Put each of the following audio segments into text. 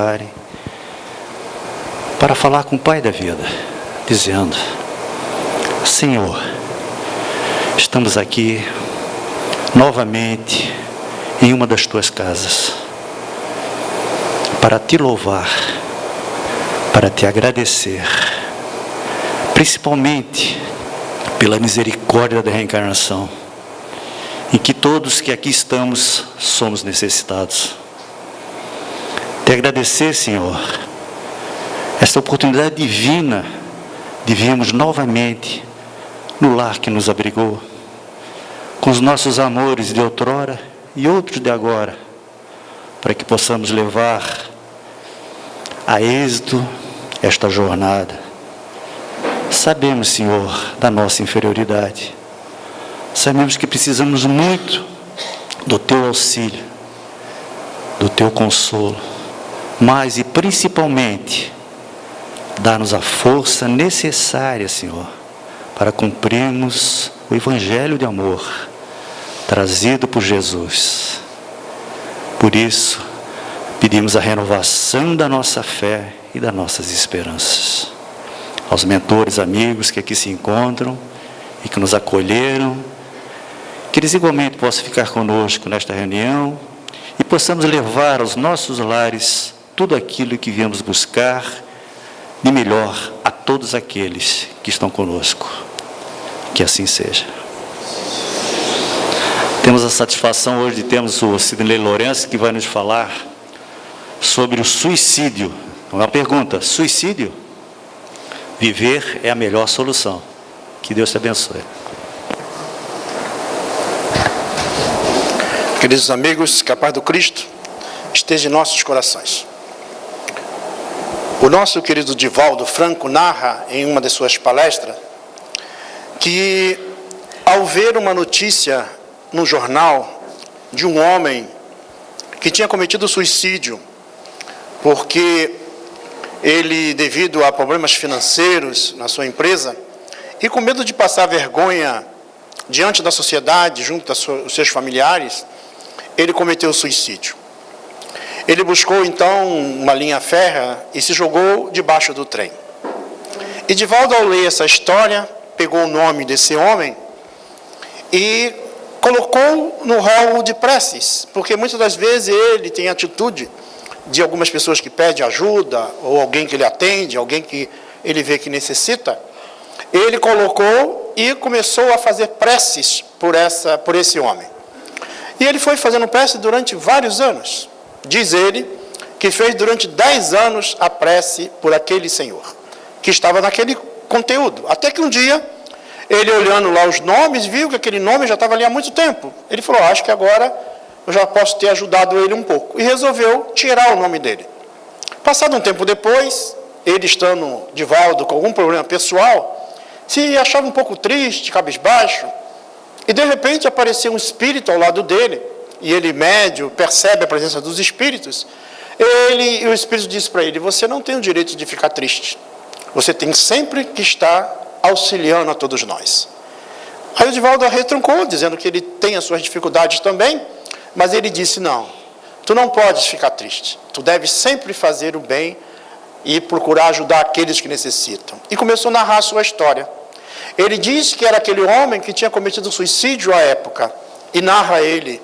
preparem para falar com o Pai da vida, dizendo: Senhor, estamos aqui novamente em uma das tuas casas para te louvar, para te agradecer, principalmente pela misericórdia da reencarnação, em que todos que aqui estamos somos necessitados. Te agradecer, Senhor, esta oportunidade divina de virmos novamente no lar que nos abrigou, com os nossos amores de outrora e outros de agora, para que possamos levar a êxito esta jornada. Sabemos, Senhor, da nossa inferioridade. Sabemos que precisamos muito do teu auxílio, do teu consolo, mas e principalmente, dá-nos a força necessária, Senhor, para cumprirmos o Evangelho de amor trazido por Jesus. Por isso, pedimos a renovação da nossa fé e das nossas esperanças. Aos mentores, amigos que aqui se encontram e que nos acolheram, que eles igualmente possam ficar conosco nesta reunião e possamos levar aos nossos lares tudo aquilo que viemos buscar de melhor a todos aqueles que estão conosco. Que assim seja. Temos a satisfação hoje de termos o Sidney Lourenço, que vai nos falar sobre o suicídio. Uma pergunta: suicídio? Viver é a melhor solução. Que Deus te abençoe. Queridos amigos, que a paz do Cristo esteja em nossos corações. O nosso querido Divaldo Franco narra em uma de suas palestras que, ao ver uma notícia no jornal de um homem que tinha cometido suicídio, porque ele, devido a problemas financeiros na sua empresa, e com medo de passar vergonha diante da sociedade, junto aos seus familiares, ele cometeu suicídio. Ele buscou então uma linha férrea e se jogou debaixo do trem. E Divaldo, ao ler essa história, pegou o nome desse homem e colocou no rol de preces, porque muitas das vezes ele tem atitude de algumas pessoas que pedem ajuda, ou alguém que ele atende, alguém que ele vê que necessita. Ele colocou e começou a fazer preces por esse homem. E ele foi fazendo prece durante vários anos. Diz ele que fez durante 10 anos a prece por aquele senhor, que estava naquele conteúdo. Até que um dia, ele olhando lá os nomes, viu que aquele nome já estava ali há muito tempo. Ele falou: acho que agora eu já posso ter ajudado ele um pouco. E resolveu tirar o nome dele. Passado um tempo depois, ele estando, Divaldo, com algum problema pessoal, se achava um pouco triste, cabisbaixo, e de repente apareceu um espírito ao lado dele, e ele, médio, percebe a presença dos espíritos. E o espírito disse para ele: você não tem o direito de ficar triste. Você tem sempre que estar auxiliando a todos nós. Aí o Divaldo retrancou, dizendo que ele tem as suas dificuldades também, mas ele disse: não, tu não podes ficar triste. Tu deves sempre fazer o bem e procurar ajudar aqueles que necessitam. E começou a narrar a sua história. Ele diz que era aquele homem que tinha cometido suicídio à época, e narra ele,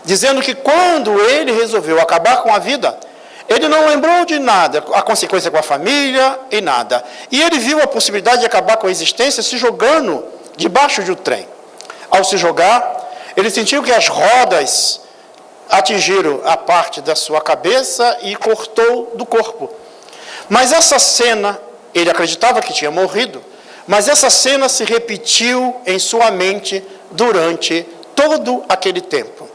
dizendo que quando ele resolveu acabar com a vida, ele não lembrou de nada, a consequência com a família e nada. E ele viu a possibilidade de acabar com a existência se jogando debaixo de um trem. Ao se jogar, ele sentiu que as rodas atingiram a parte da sua cabeça e cortou do corpo. Mas essa cena, ele acreditava que tinha morrido, mas essa cena se repetiu em sua mente durante todo aquele tempo.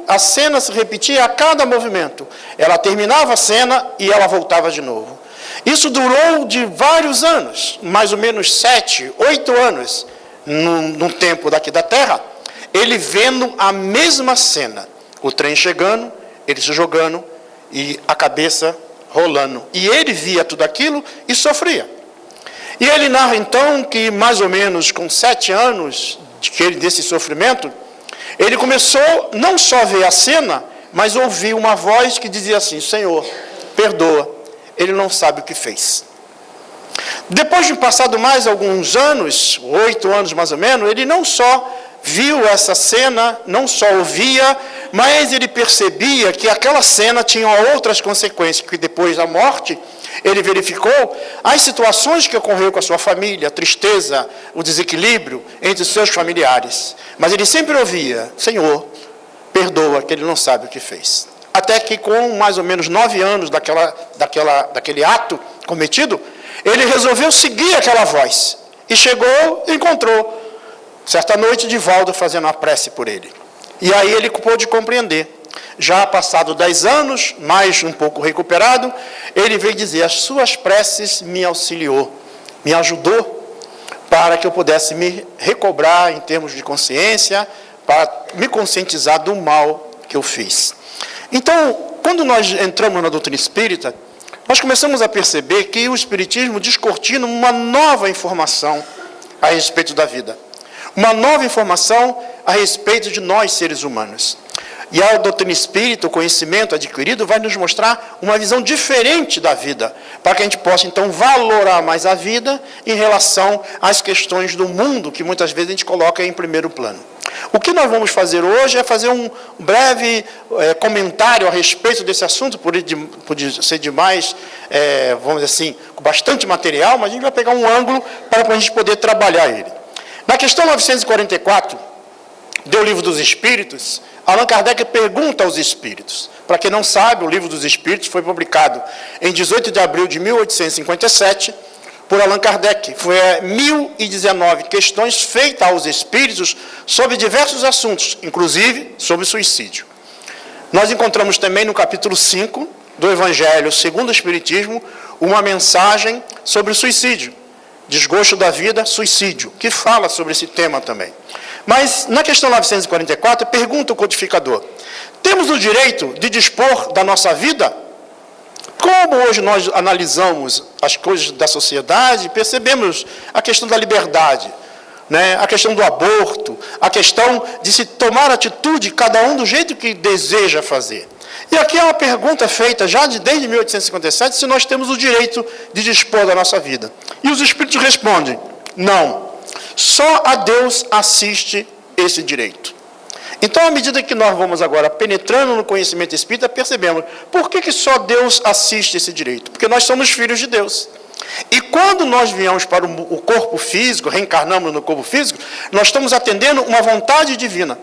A cena se repetia a cada movimento. Ela terminava a cena e ela voltava de novo. Isso durou de vários anos, mais ou menos 7, 8 anos, no tempo daqui da Terra, ele vendo a mesma cena. O trem chegando, ele se jogando e a cabeça rolando. E ele via tudo aquilo e sofria. E ele narra então que mais ou menos com 7 anos desse sofrimento, ele começou não só a ver a cena, mas ouvi uma voz que dizia assim: Senhor, perdoa, ele não sabe o que fez. Depois de passado mais alguns anos, 8 anos mais ou menos, ele não só viu essa cena, não só ouvia, mas ele percebia que aquela cena tinha outras consequências, que depois da morte, ele verificou as situações que ocorreram com a sua família, a tristeza, o desequilíbrio entre os seus familiares. Mas ele sempre ouvia: Senhor, perdoa, que ele não sabe o que fez. Até que com mais ou menos 9 anos daquele ato cometido, ele resolveu seguir aquela voz. E chegou e encontrou, certa noite, Divaldo fazendo uma prece por ele. E aí ele pôde compreender. Já passado 10 anos, mais um pouco recuperado, ele veio dizer: as suas preces me auxiliou, me ajudou para que eu pudesse me recobrar em termos de consciência, para me conscientizar do mal que eu fiz. Então, quando nós entramos na doutrina espírita, nós começamos a perceber que o Espiritismo descortina uma nova informação a respeito da vida. Uma nova informação a respeito de nós, seres humanos. E a doutrina espírita, o conhecimento adquirido, vai nos mostrar uma visão diferente da vida, para que a gente possa, então, valorar mais a vida em relação às questões do mundo, que muitas vezes a gente coloca em primeiro plano. O que nós vamos fazer hoje é fazer um breve comentário a respeito desse assunto, por ser demais, vamos dizer assim, com bastante material, mas a gente vai pegar um ângulo para a gente poder trabalhar ele. Na questão 944, do Livro dos Espíritos, Allan Kardec pergunta aos Espíritos. Para quem não sabe, o Livro dos Espíritos foi publicado em 18 de abril de 1857 por Allan Kardec. Foi 1019 questões feitas aos Espíritos sobre diversos assuntos, inclusive sobre suicídio. Nós encontramos também no capítulo 5 do Evangelho segundo o Espiritismo uma mensagem sobre o suicídio. Desgosto da vida, suicídio, que fala sobre esse tema também. Mas, na questão 944, pergunta o codificador: temos o direito de dispor da nossa vida? Como hoje nós analisamos as coisas da sociedade, percebemos a questão da liberdade, né? A questão do aborto, a questão de se tomar atitude, cada um do jeito que deseja fazer. E aqui é uma pergunta feita já desde 1857, se nós temos o direito de dispor da nossa vida. E os Espíritos respondem: não. Só a Deus assiste esse direito. Então, à medida que nós vamos agora penetrando no conhecimento espírita, percebemos por que só Deus assiste esse direito. Porque nós somos filhos de Deus. E quando nós viemos para o corpo físico, reencarnamos no corpo físico, nós estamos atendendo uma vontade divina.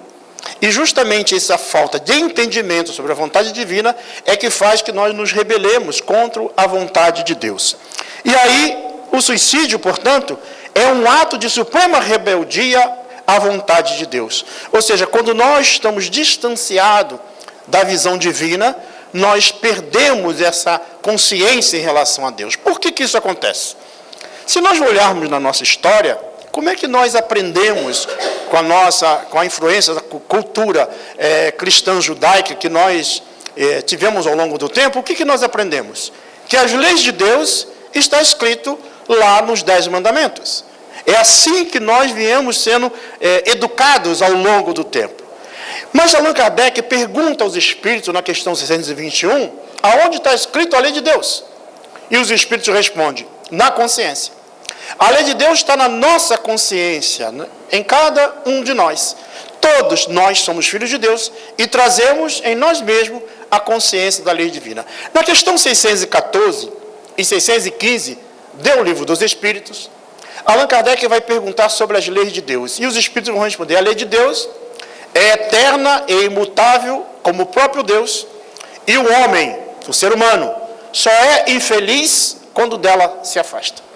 E justamente essa falta de entendimento sobre a vontade divina é que faz que nós nos rebelemos contra a vontade de Deus. E aí, o suicídio, portanto, é um ato de suprema rebeldia à vontade de Deus. Ou seja, quando nós estamos distanciados da visão divina, nós perdemos essa consciência em relação a Deus. Por que isso acontece? Se nós olharmos na nossa história, como é que nós aprendemos com a influência da cultura cristã judaica que nós tivemos ao longo do tempo? O que nós aprendemos? Que as leis de Deus está escrito lá nos 10 mandamentos. É assim que nós viemos sendo educados ao longo do tempo. Mas Allan Kardec pergunta aos Espíritos, na questão 621, aonde está escrito a lei de Deus? E os Espíritos respondem: na consciência. A lei de Deus está na nossa consciência, né? Em cada um de nós. Todos nós somos filhos de Deus e trazemos em nós mesmos a consciência da lei divina. Na questão 614 e 615, do Livro dos Espíritos, Allan Kardec vai perguntar sobre as leis de Deus. E os Espíritos vão responder: a lei de Deus é eterna e imutável como o próprio Deus. E o homem, o ser humano, só é infeliz quando dela se afasta.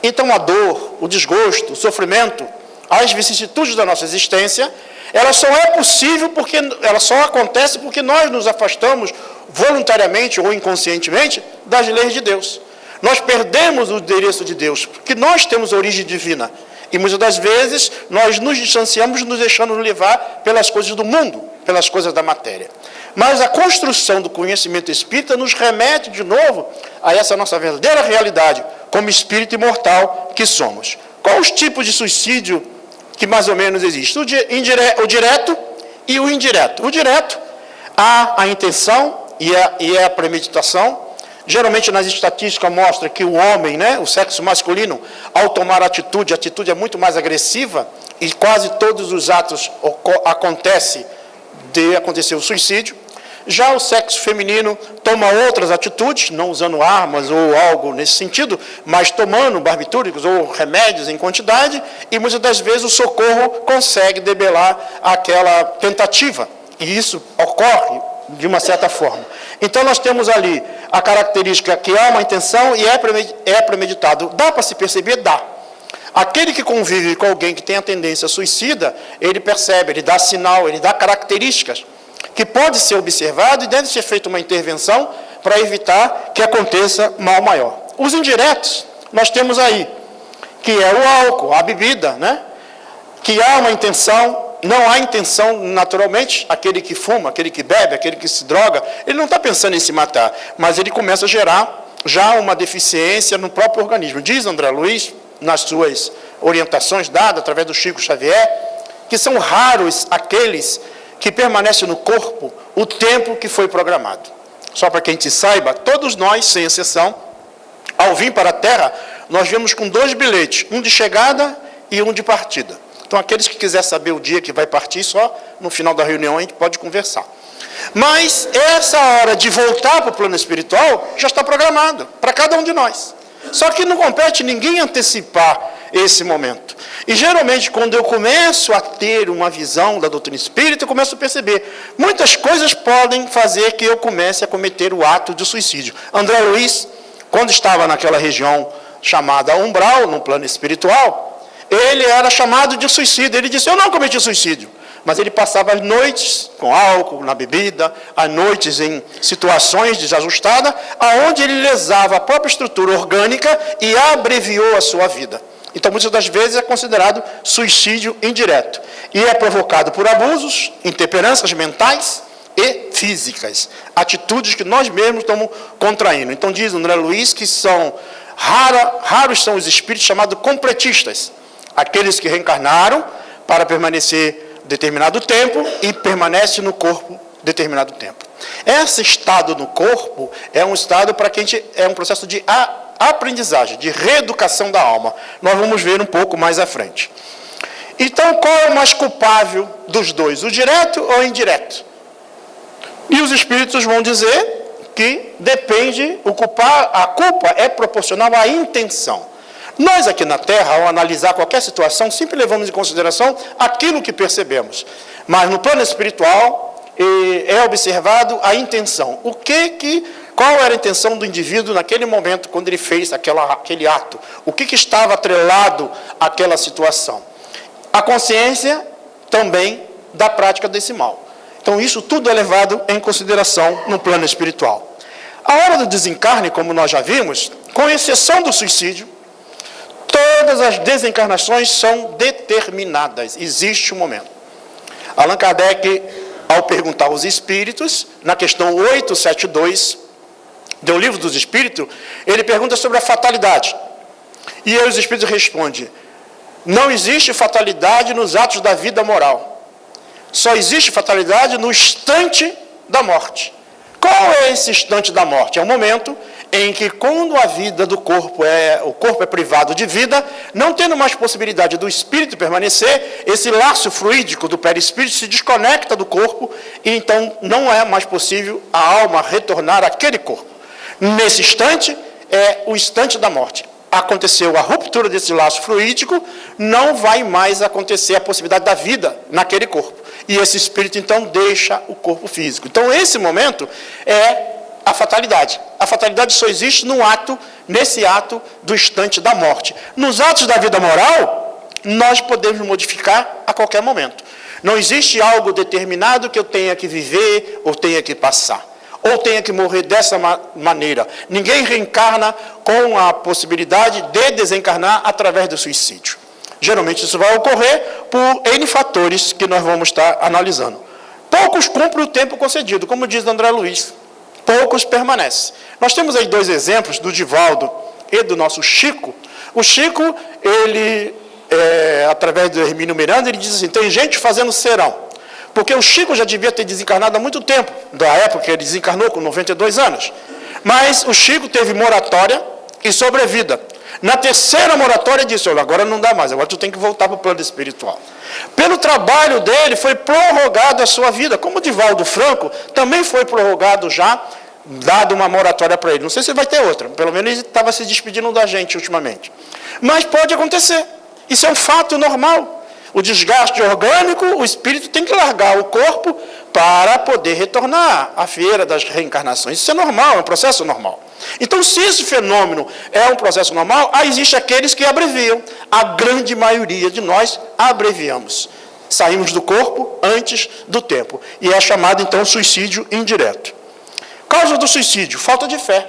Então a dor, o desgosto, o sofrimento, as vicissitudes da nossa existência, ela só é possível porque ela só acontece porque nós nos afastamos voluntariamente ou inconscientemente das leis de Deus. Nós perdemos o endereço de Deus, porque nós temos origem divina. E muitas das vezes nós nos distanciamos, nos deixando levar pelas coisas do mundo, pelas coisas da matéria. Mas a construção do conhecimento espírita nos remete de novo a essa nossa verdadeira realidade, como espírito imortal que somos. Quais os tipos de suicídio que mais ou menos existem? O direto e o indireto. O direto, há a intenção e a premeditação. Geralmente nas estatísticas mostra que o homem, o sexo masculino, ao tomar atitude, a atitude é muito mais agressiva e quase todos os atos acontecem de acontecer o suicídio. Já o sexo feminino toma outras atitudes, não usando armas ou algo nesse sentido, mas tomando barbitúricos ou remédios em quantidade, e muitas das vezes o socorro consegue debelar aquela tentativa. E isso ocorre de uma certa forma. Então nós temos ali a característica que há uma intenção e é premeditado. Dá para se perceber? Dá. Aquele que convive com alguém que tem a tendência suicida, ele percebe, ele dá sinal, ele dá características que pode ser observado e deve ser feita uma intervenção para evitar que aconteça mal maior. Os indiretos, nós temos aí, que é o álcool, a bebida, que há uma intenção. Não há intenção, naturalmente, aquele que fuma, aquele que bebe, aquele que se droga, ele não está pensando em se matar, mas ele começa a gerar já uma deficiência no próprio organismo. Diz André Luiz, nas suas orientações dadas através do Chico Xavier, que são raros aqueles que permanecem no corpo o tempo que foi programado. Só para que a gente saiba, todos nós, sem exceção, ao vir para a Terra, nós viemos com 2 bilhetes, um de chegada e um de partida. Então, aqueles que quiserem saber o dia que vai partir, só no final da reunião a gente pode conversar. Mas essa hora de voltar para o plano espiritual já está programado para cada um de nós. Só que não compete ninguém antecipar esse momento. E geralmente, quando eu começo a ter uma visão da doutrina espírita, eu começo a perceber, muitas coisas podem fazer que eu comece a cometer o ato de suicídio. André Luiz, quando estava naquela região chamada umbral, no plano espiritual, ele era chamado de suicida. Ele disse, eu não cometi suicídio. Mas ele passava as noites com álcool, na bebida, as noites em situações desajustadas, aonde ele lesava a própria estrutura orgânica e abreviou a sua vida. Então, muitas das vezes é considerado suicídio indireto. E é provocado por abusos, intemperanças mentais e físicas. Atitudes que nós mesmos estamos contraindo. Então, diz André Luiz que raros são os espíritos chamados completistas. Aqueles que reencarnaram para permanecer determinado tempo e permanece no corpo determinado tempo. Esse estado no corpo é um estado para que é um processo de aprendizagem, de reeducação da alma. Nós vamos ver um pouco mais à frente. Então, qual é o mais culpável dos dois? O direto ou o indireto? E os espíritos vão dizer que depende, a culpa é proporcional à intenção. Nós aqui na Terra, ao analisar qualquer situação, sempre levamos em consideração aquilo que percebemos. Mas no plano espiritual, é observado a intenção. Qual era a intenção do indivíduo naquele momento, quando ele fez aquele ato? O que estava atrelado àquela situação? A consciência também da prática desse mal. Então, isso tudo é levado em consideração no plano espiritual. A hora do desencarne, como nós já vimos, com exceção do suicídio, todas as desencarnações são determinadas. Existe um momento. Allan Kardec, ao perguntar aos espíritos, na questão 872 do Livro dos Espíritos, ele pergunta sobre a fatalidade. E aí os espíritos respondem, não existe fatalidade nos atos da vida moral. Só existe fatalidade no instante da morte. Qual é esse instante da morte? É o momento em que, quando a vida do corpo o corpo é privado de vida, não tendo mais possibilidade do espírito permanecer, esse laço fluídico do perispírito se desconecta do corpo e então não é mais possível a alma retornar àquele corpo. Nesse instante, é o instante da morte. Aconteceu a ruptura desse laço fluídico, não vai mais acontecer a possibilidade da vida naquele corpo. E esse espírito, então, deixa o corpo físico. Então, esse momento é a fatalidade. A fatalidade só existe nesse ato do instante da morte. Nos atos da vida moral, nós podemos modificar a qualquer momento. Não existe algo determinado que eu tenha que viver ou tenha que passar. Ou tenha que morrer dessa maneira. Ninguém reencarna com a possibilidade de desencarnar através do suicídio. Geralmente isso vai ocorrer por N fatores que nós vamos estar analisando. Poucos cumprem o tempo concedido, como diz André Luiz. Poucos permanecem. Nós temos aí 2 exemplos, do Divaldo e do nosso Chico. O Chico, ele, através do Hermínio Miranda, ele diz assim, tem gente fazendo serão. porque o Chico já devia ter desencarnado há muito tempo, da época que ele desencarnou com 92 anos. Mas o Chico teve moratória e sobrevida. Na terceira moratória disse, olha, agora não dá mais, agora tu tem que voltar para o plano espiritual. Pelo trabalho dele foi prorrogado a sua vida, como o Divaldo Franco também foi prorrogado já, dado uma moratória para ele. Não sei se vai ter outra, pelo menos ele estava se despedindo da gente ultimamente. Mas pode acontecer, isso é um fato normal. O desgaste orgânico, o espírito tem que largar o corpo para poder retornar à feira das reencarnações. Isso é normal, é um processo normal. Então, se esse fenômeno é um processo normal, existem aqueles que abreviam. A grande maioria de nós abreviamos. Saímos do corpo antes do tempo. E é chamado, então, suicídio indireto. Causa do suicídio, falta de fé.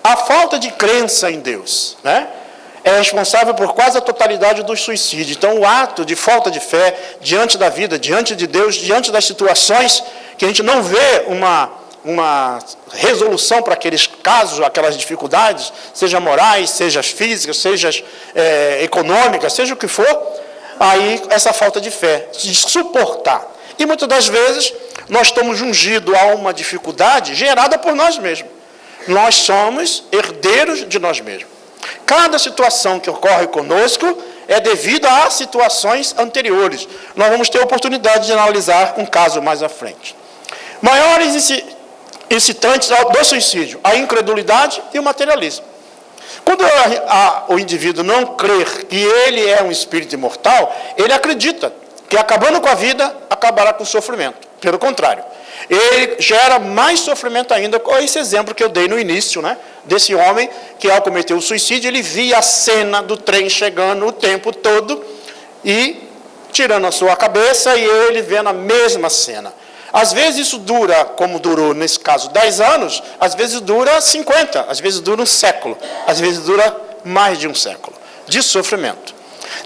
A falta de crença em Deus, né? É responsável por quase a totalidade do suicídio. Então, o ato de falta de fé diante da vida, diante de Deus, diante das situações que a gente não vê uma resolução para aqueles casos, aquelas dificuldades, seja morais, seja físicas, seja econômicas, seja o que for, aí essa falta de fé, de suportar. E muitas das vezes nós estamos ungidos a uma dificuldade gerada por nós mesmos. Nós somos herdeiros de nós mesmos. Cada situação que ocorre conosco é devido a situações anteriores. Nós vamos ter a oportunidade de analisar um caso mais à frente. Maiores incitantes do suicídio, a incredulidade e o materialismo. Quando o indivíduo não crer que ele é um espírito imortal, ele acredita que acabando com a vida, acabará com o sofrimento. Pelo contrário, ele gera mais sofrimento ainda, com esse exemplo que eu dei no início, né? Desse homem que, ao cometer o suicídio, ele via a cena do trem chegando o tempo todo e tirando a sua cabeça, e ele vendo a mesma cena. Às vezes isso dura, como durou nesse caso 10 anos, às vezes dura 50, às vezes dura um século, às vezes dura mais de um século de sofrimento.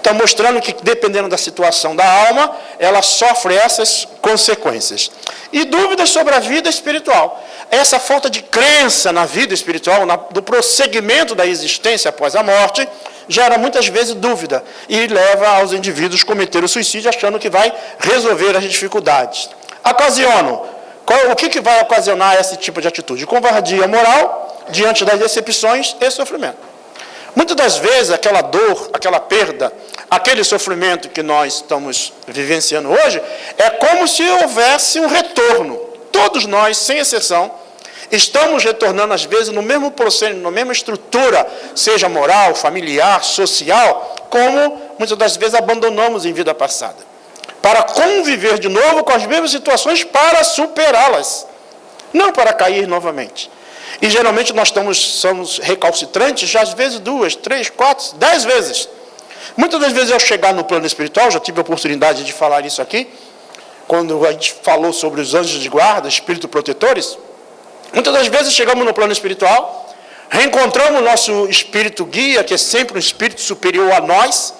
Então, mostrando que, dependendo da situação da alma, ela sofre essas consequências. E dúvidas sobre a vida espiritual. Essa falta de crença na vida espiritual, do prosseguimento da existência após a morte, gera muitas vezes dúvida e leva aos indivíduos a cometer o suicídio achando que vai resolver as dificuldades. O que vai ocasionar esse tipo de atitude? Covardia moral diante das decepções e sofrimento. Muitas das vezes, aquela dor, aquela perda, aquele sofrimento que nós estamos vivenciando hoje, é como se houvesse um retorno. Todos nós, sem exceção, estamos retornando, às vezes, no mesmo processo, na mesma estrutura, seja moral, familiar, social, como muitas das vezes abandonamos em vida passada. Para conviver de novo com as mesmas situações, para superá-las, não para cair novamente. E geralmente nós somos recalcitrantes, já às vezes 2, 3, 4, 10 vezes. Muitas das vezes, ao chegar no plano espiritual, já tive a oportunidade de falar isso aqui, quando a gente falou sobre os anjos de guarda, espíritos protetores. Muitas das vezes chegamos no plano espiritual, reencontramos o nosso espírito guia, que é sempre um espírito superior a nós,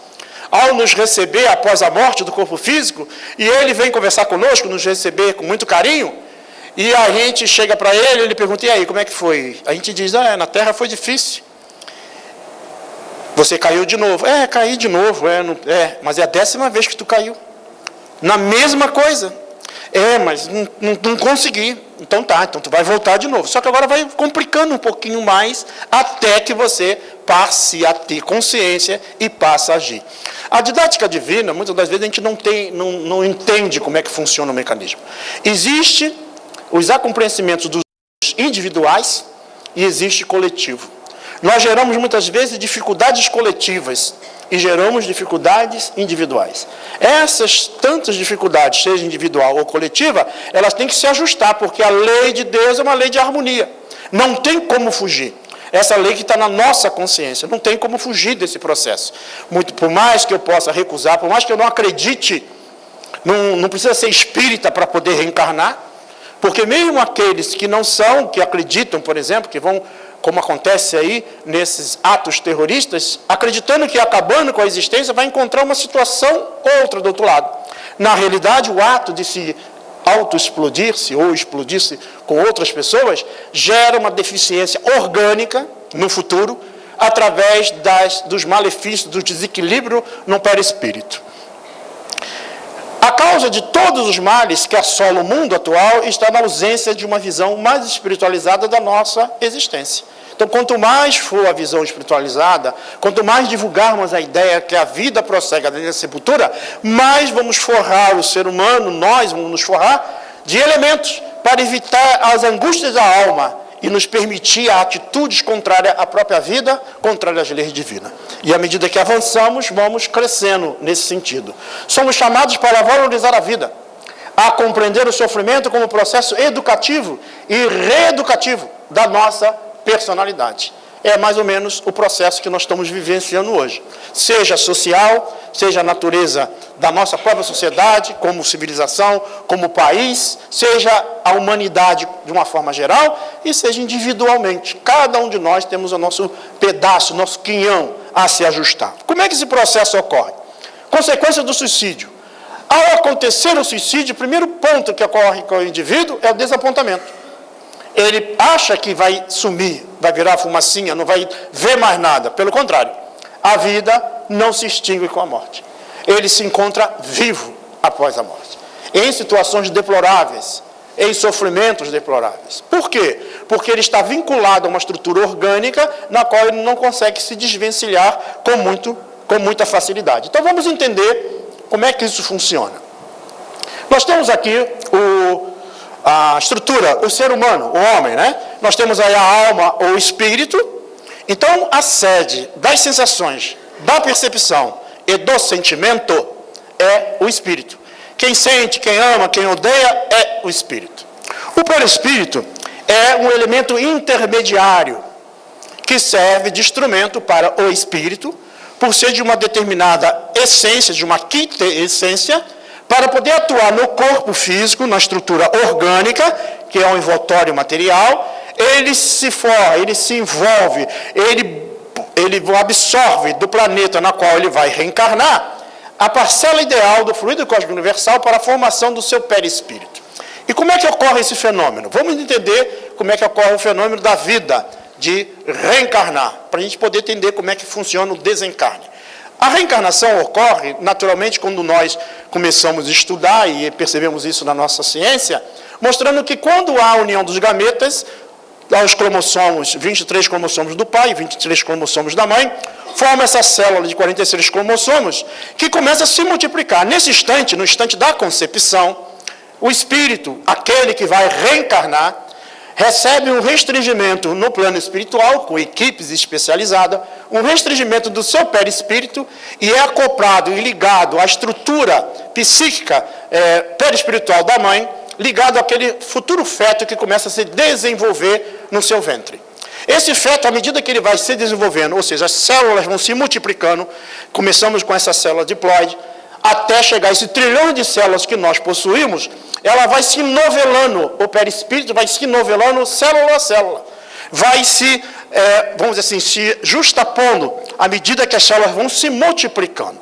ao nos receber após a morte do corpo físico, e ele vem conversar conosco, nos receber com muito carinho. E a gente chega para ele pergunta, e aí, como é que foi? A gente diz, na Terra foi difícil. Você caiu de novo. Caí de novo. Mas é a 10ª vez que tu caiu. Na mesma coisa. Mas não consegui. Então tu vai voltar de novo. Só que agora vai complicando um pouquinho mais, até que você passe a ter consciência e passe a agir. A didática divina, muitas das vezes, a gente não entende como é que funciona o mecanismo. Existe os acompreencimentos dos individuais e existe coletivo. Nós geramos muitas vezes dificuldades coletivas e geramos dificuldades individuais. Essas tantas dificuldades, seja individual ou coletiva, elas têm que se ajustar, porque a lei de Deus é uma lei de harmonia. Não tem como fugir. Essa lei que está na nossa consciência, não tem como fugir desse processo. Por mais que eu possa recusar, por mais que eu não acredite, não precisa ser espírita para poder reencarnar, porque mesmo aqueles que não são, que acreditam, por exemplo, que vão, como acontece aí nesses atos terroristas, acreditando que acabando com a existência vai encontrar uma situação outra do outro lado. Na realidade, o ato de se auto-explodir-se ou explodir-se com outras pessoas gera uma deficiência orgânica no futuro através dos malefícios, do desequilíbrio no perispírito. A causa de todos os males que assolam o mundo atual está na ausência de uma visão mais espiritualizada da nossa existência. Então, quanto mais for a visão espiritualizada, quanto mais divulgarmos a ideia que a vida prossegue da sepultura, mais vamos forrar o ser humano, nós vamos nos forrar de elementos para evitar as angústias da alma e nos permitir atitudes contrárias à própria vida, contrárias às leis divinas. E à medida que avançamos, vamos crescendo nesse sentido. Somos chamados para valorizar a vida, a compreender o sofrimento como processo educativo e reeducativo da nossa personalidade. É mais ou menos o processo que nós estamos vivenciando hoje. Seja social, seja a natureza da nossa própria sociedade, como civilização, como país, seja a humanidade de uma forma geral, e seja individualmente. Cada um de nós temos o nosso pedaço, o nosso quinhão a se ajustar. Como é que esse processo ocorre? Consequência do suicídio. Ao acontecer o suicídio, o primeiro ponto que ocorre com o indivíduo é o desapontamento. Ele acha que vai sumir, vai virar fumacinha, não vai ver mais nada. Pelo contrário, a vida não se extingue com a morte. Ele se encontra vivo após a morte, em situações deploráveis, em sofrimentos deploráveis. Por quê? Porque ele está vinculado a uma estrutura orgânica na qual ele não consegue se desvencilhar com muita facilidade. Então vamos entender como é que isso funciona. Nós temos aqui a estrutura, o ser humano, o homem, né? Nós temos aí a alma ou o espírito. Então, a sede das sensações, da percepção e do sentimento é o espírito. Quem sente, quem ama, quem odeia é o espírito. O perispírito é um elemento intermediário que serve de instrumento para o espírito, por ser de uma determinada essência, de uma quinta essência, para poder atuar no corpo físico, na estrutura orgânica, que é um envoltório material. Ele se forra, ele se envolve, ele absorve do planeta na qual ele vai reencarnar a parcela ideal do fluido cósmico universal para a formação do seu perispírito. E como é que ocorre esse fenômeno? Vamos entender como é que ocorre o fenômeno da vida, de reencarnar, para a gente poder entender como é que funciona o desencarne. A reencarnação ocorre, naturalmente, quando nós começamos a estudar, e percebemos isso na nossa ciência, mostrando que quando há a união dos gametas, os cromossomos, 23 cromossomos do pai e 23 cromossomos da mãe, forma essa célula de 46 cromossomos, que começa a se multiplicar. Nesse instante, no instante da concepção, o espírito, aquele que vai reencarnar, recebe um restringimento no plano espiritual, com equipes especializadas, um restringimento do seu perispírito, e é acoplado e ligado à estrutura psíquica perispiritual da mãe, ligado àquele futuro feto que começa a se desenvolver no seu ventre. Esse feto, à medida que ele vai se desenvolvendo, ou seja, as células vão se multiplicando, começamos com essa célula diploide, até chegar a esse trilhão de células que nós possuímos, ela vai se novelando, o perispírito vai se novelando célula a célula. Vai se, vamos dizer assim, se justapondo à medida que as células vão se multiplicando.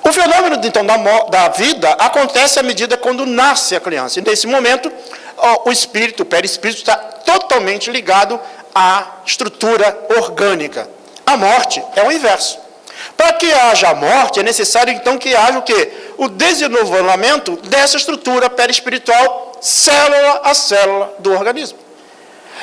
O fenômeno, então, da vida acontece à medida quando nasce a criança. E nesse momento, o espírito, o perispírito, está totalmente ligado à estrutura orgânica. A morte é o inverso. Para que haja a morte, é necessário, então, que haja o quê? O desenvolvimento dessa estrutura perispiritual, célula a célula do organismo.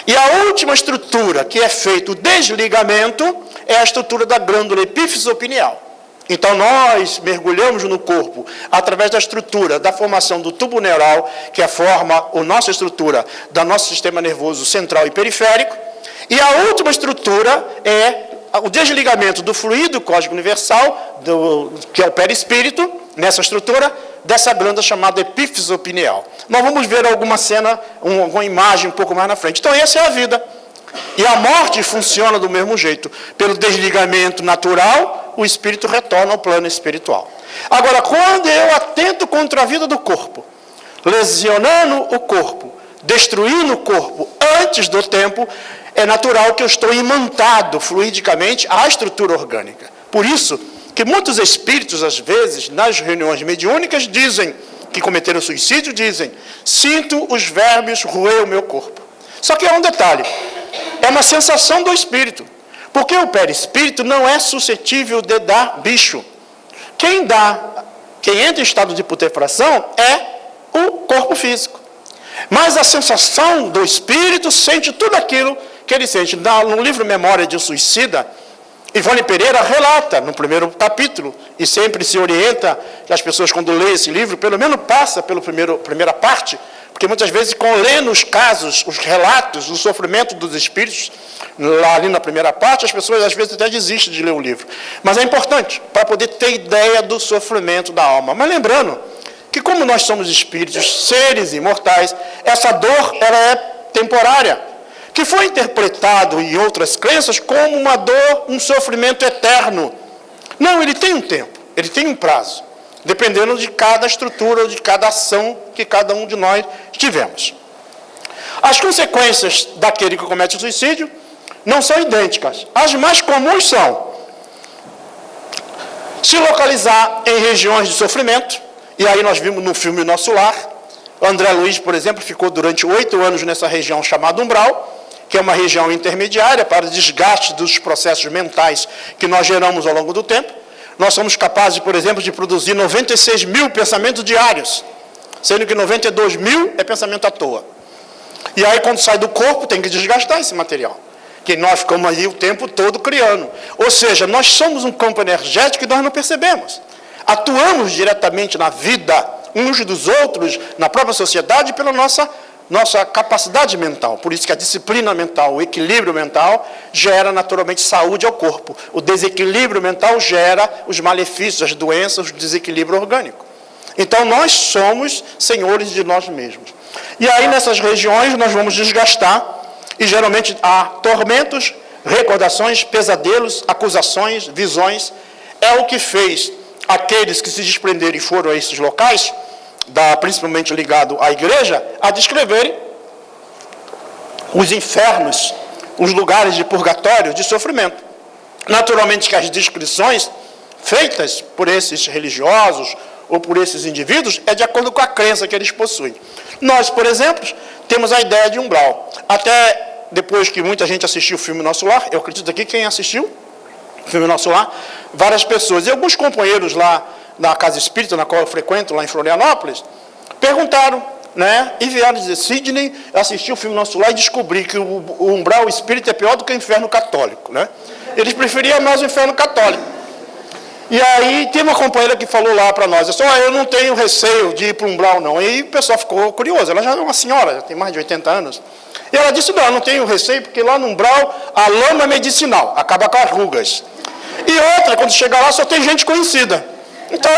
E a última estrutura que é feito o desligamento é a estrutura da glândula epífise pineal. Então, nós mergulhamos no corpo através da estrutura da formação do tubo neural, que forma a nossa estrutura do nosso sistema nervoso central e periférico. E a última estrutura é o desligamento do fluido cósmico universal, que é o perispírito, nessa estrutura, dessa glândula chamada epífise pineal. Nós vamos ver alguma cena, alguma imagem um pouco mais na frente. Então, essa é a vida. E a morte funciona do mesmo jeito. Pelo desligamento natural, o espírito retorna ao plano espiritual. Agora, quando eu atento contra a vida do corpo, lesionando o corpo, destruindo o corpo antes do tempo, é natural que eu estou imantado fluidicamente à estrutura orgânica. Por isso que muitos espíritos, às vezes, nas reuniões mediúnicas, dizem que cometeram suicídio, dizem: sinto os vermes roer o meu corpo. Só que é um detalhe, é uma sensação do espírito, porque o perispírito não é suscetível de dar bicho. Quem dá quem entra em estado de putrefação é o corpo físico. Mas a sensação do espírito sente tudo aquilo que ele sente. No livro Memória de um Suicida, Ivone Pereira relata no primeiro capítulo, e sempre se orienta que as pessoas, quando lêem esse livro, pelo menos passa pela primeira parte, porque muitas vezes, lendo os casos, os relatos do sofrimento dos espíritos, lá ali na primeira parte, as pessoas às vezes até desistem de ler o livro. Mas é importante, para poder ter ideia do sofrimento da alma. Mas lembrando que, como nós somos espíritos, seres imortais, essa dor ela é temporária, que foi interpretado em outras crenças como uma dor, um sofrimento eterno. Não, ele tem um tempo, ele tem um prazo, dependendo de cada estrutura, de cada ação que cada um de nós tivemos. As consequências daquele que comete o suicídio não são idênticas. As mais comuns são se localizar em regiões de sofrimento, e aí nós vimos no filme Nosso Lar, o André Luiz, por exemplo, ficou durante 8 anos nessa região chamada umbral, que é uma região intermediária para o desgaste dos processos mentais que nós geramos ao longo do tempo. Nós somos capazes, por exemplo, de produzir 96 mil pensamentos diários, sendo que 92 mil é pensamento à toa. E aí, quando sai do corpo, tem que desgastar esse material, que nós ficamos ali o tempo todo criando. Ou seja, nós somos um campo energético e nós não percebemos. Atuamos diretamente na vida uns dos outros, na própria sociedade, pela nossa capacidade mental. Por isso que a disciplina mental, o equilíbrio mental, gera naturalmente saúde ao corpo. O desequilíbrio mental gera os malefícios, as doenças, o desequilíbrio orgânico. Então, nós somos senhores de nós mesmos. E aí, nessas regiões, nós vamos desgastar, e geralmente há tormentos, recordações, pesadelos, acusações, visões. É o que fez aqueles que se desprenderam e foram a esses locais, principalmente ligado à igreja, a descreverem os infernos, os lugares de purgatório, de sofrimento. Naturalmente que as descrições feitas por esses religiosos ou por esses indivíduos é de acordo com a crença que eles possuem. Nós, por exemplo, temos a ideia de umbral. Até depois que muita gente assistiu o filme Nosso Lar, eu acredito aqui quem assistiu o filme Nosso Lar, várias pessoas, e alguns companheiros lá na Casa Espírita, na qual eu frequento, lá em Florianópolis, perguntaram, e vieram dizer: Sidney, assistiu o filme Nosso Lar e descobri que o umbral espírita é pior do que o inferno católico. Eles preferiam mais o inferno católico. E aí tem uma companheira que falou lá para nós, eu não tenho receio de ir para o umbral, não. E o pessoal ficou curioso, ela já é uma senhora, já tem mais de 80 anos. E ela disse: não, eu não tenho receio, porque lá no umbral a lama é medicinal, acaba com as rugas. E outra, quando chegar lá, só tem gente conhecida. Então,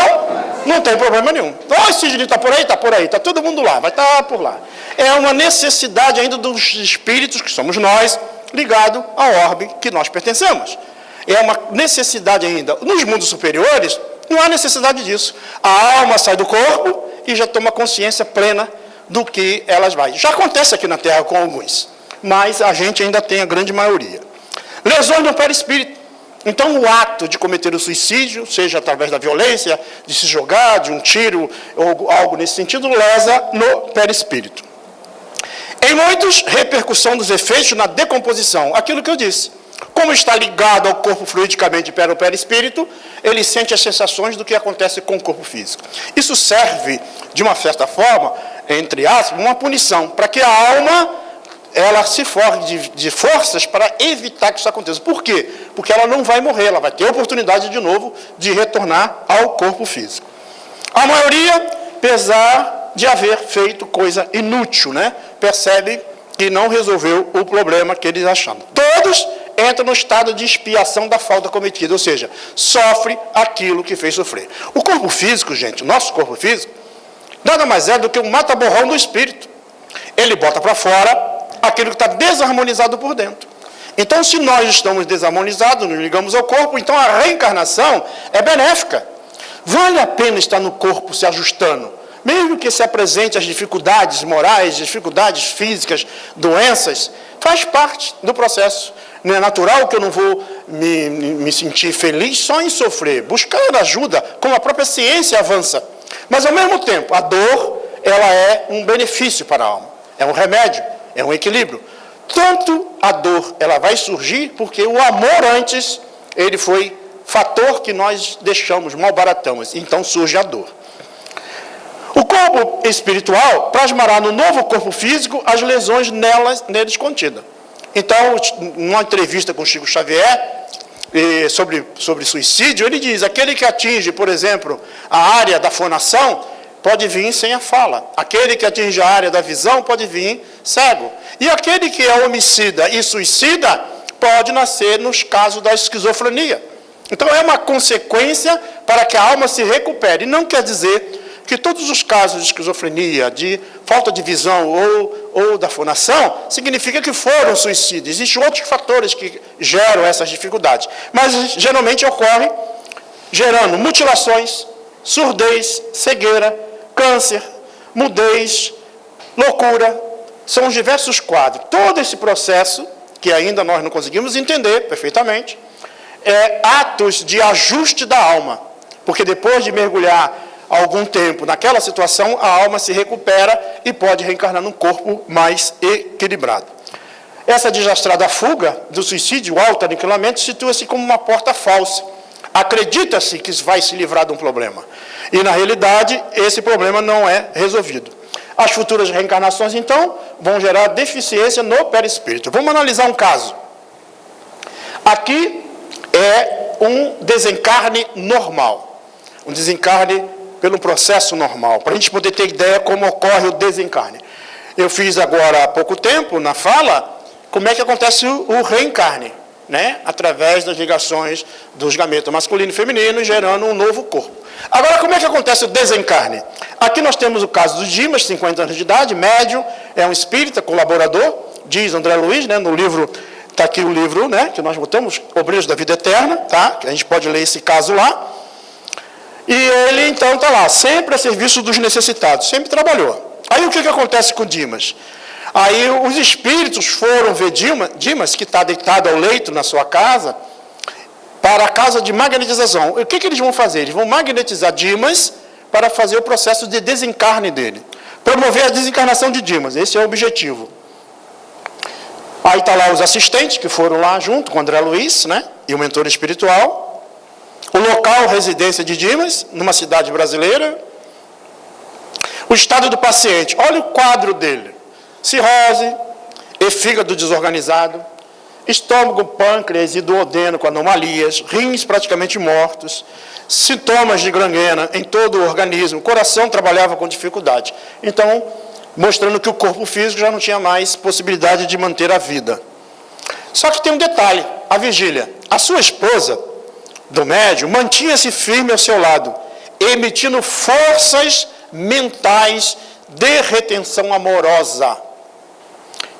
não tem problema nenhum. Oi, Sidney, está por aí, está todo mundo lá, vai estar por lá. É uma necessidade ainda dos espíritos, que somos nós, ligado ao orbe que nós pertencemos. É uma necessidade ainda. Nos mundos superiores, não há necessidade disso. A alma sai do corpo e já toma consciência plena do que elas vai. Já acontece aqui na Terra com alguns, mas a gente ainda tem a grande maioria. Lesões no perispírito. Então, o ato de cometer o suicídio, seja através da violência, de se jogar, de um tiro, ou algo nesse sentido, lesa no perispírito. Em muitos, repercussão dos efeitos na decomposição. Aquilo que eu disse. Como está ligado ao corpo fluidicamente pelo perispírito, ele sente as sensações do que acontece com o corpo físico. Isso serve, de uma certa forma, entre aspas, uma punição, para que a alma ela se forme de forças para evitar que isso aconteça. Por quê? Porque ela não vai morrer, ela vai ter a oportunidade de novo de retornar ao corpo físico. A maioria, apesar de haver feito coisa inútil, percebe que não resolveu o problema que eles acharam. Todos entram no estado de expiação da falta cometida, ou seja, sofre aquilo que fez sofrer. O corpo físico, gente, o nosso corpo físico, nada mais é do que um mata-borrão do espírito. Ele bota para fora aquilo que está desarmonizado por dentro. Então, se nós estamos desarmonizados, nos ligamos ao corpo, então a reencarnação é benéfica. Vale a pena estar no corpo se ajustando, mesmo que se apresente as dificuldades morais, dificuldades físicas, doenças, faz parte do processo. Não é natural que eu não vou me sentir feliz só em sofrer, buscando ajuda, como a própria ciência avança. Mas, ao mesmo tempo, a dor, ela é um benefício para a alma, é um remédio, é um equilíbrio. Tanto a dor, ela vai surgir porque o amor antes, ele foi fatal. fator que nós deixamos, malbaratamos. Então surge a dor. O corpo espiritual plasmará no novo corpo físico as lesões neles contidas. Então, numa entrevista com Chico Xavier, sobre suicídio, ele diz, aquele que atinge, por exemplo, a área da fonação, pode vir sem a fala. Aquele que atinge a área da visão, pode vir cego. E aquele que é homicida e suicida, pode nascer nos casos da esquizofrenia. Então, é uma consequência para que a alma se recupere. Não quer dizer que todos os casos de esquizofrenia, de falta de visão ou da fonação, significa que foram suicídios. Existem outros fatores que geram essas dificuldades. Mas, geralmente, ocorre gerando mutilações, surdez, cegueira, câncer, mudez, loucura. São os diversos quadros. Todo esse processo, que ainda nós não conseguimos entender perfeitamente, é atos de ajuste da alma. Porque depois de mergulhar algum tempo naquela situação, a alma se recupera e pode reencarnar num corpo mais equilibrado. Essa desastrada fuga do suicídio, o auto-aniquilamento, situa-se como uma porta falsa. Acredita-se que vai se livrar de um problema. E, na realidade, esse problema não é resolvido. As futuras reencarnações, então, vão gerar deficiência no perispírito. Vamos analisar um caso. Aqui é um desencarne normal. Um desencarne pelo processo normal, para a gente poder ter ideia como ocorre o desencarne. Eu fiz agora há pouco tempo, na fala, como é que acontece o reencarne, né? Através das ligações dos gametas masculino e feminino, gerando um novo corpo. Agora, como é que acontece o desencarne? Aqui nós temos o caso do Dimas, 50 anos de idade, médium, é um espírita, colaborador, diz André Luiz, né, no livro, está aqui o livro, né, que nós botamos, Obreiros da Vida Eterna, tá? Que a gente pode ler esse caso lá. E ele, então, está lá, sempre a serviço dos necessitados, sempre trabalhou. Aí, o que acontece com Dimas? Aí, os espíritos foram ver Dimas, que está deitado ao leito na sua casa, para a casa de magnetização. O que eles vão fazer? Eles vão magnetizar Dimas para fazer o processo de desencarne dele. Promover a desencarnação de Dimas, esse é o objetivo. Aí está lá os assistentes, que foram lá junto com o André Luiz, né, e o mentor espiritual. O local, residência de Dimas, numa cidade brasileira. O estado do paciente, olha o quadro dele. Cirrose, fígado desorganizado, estômago, pâncreas e duodeno com anomalias, rins praticamente mortos, sintomas de gangrena em todo o organismo, o coração trabalhava com dificuldade. Então, mostrando que o corpo físico já não tinha mais possibilidade de manter a vida. Só que tem um detalhe, a vigília. A sua esposa, do médium, mantinha-se firme ao seu lado, emitindo forças mentais de retenção amorosa,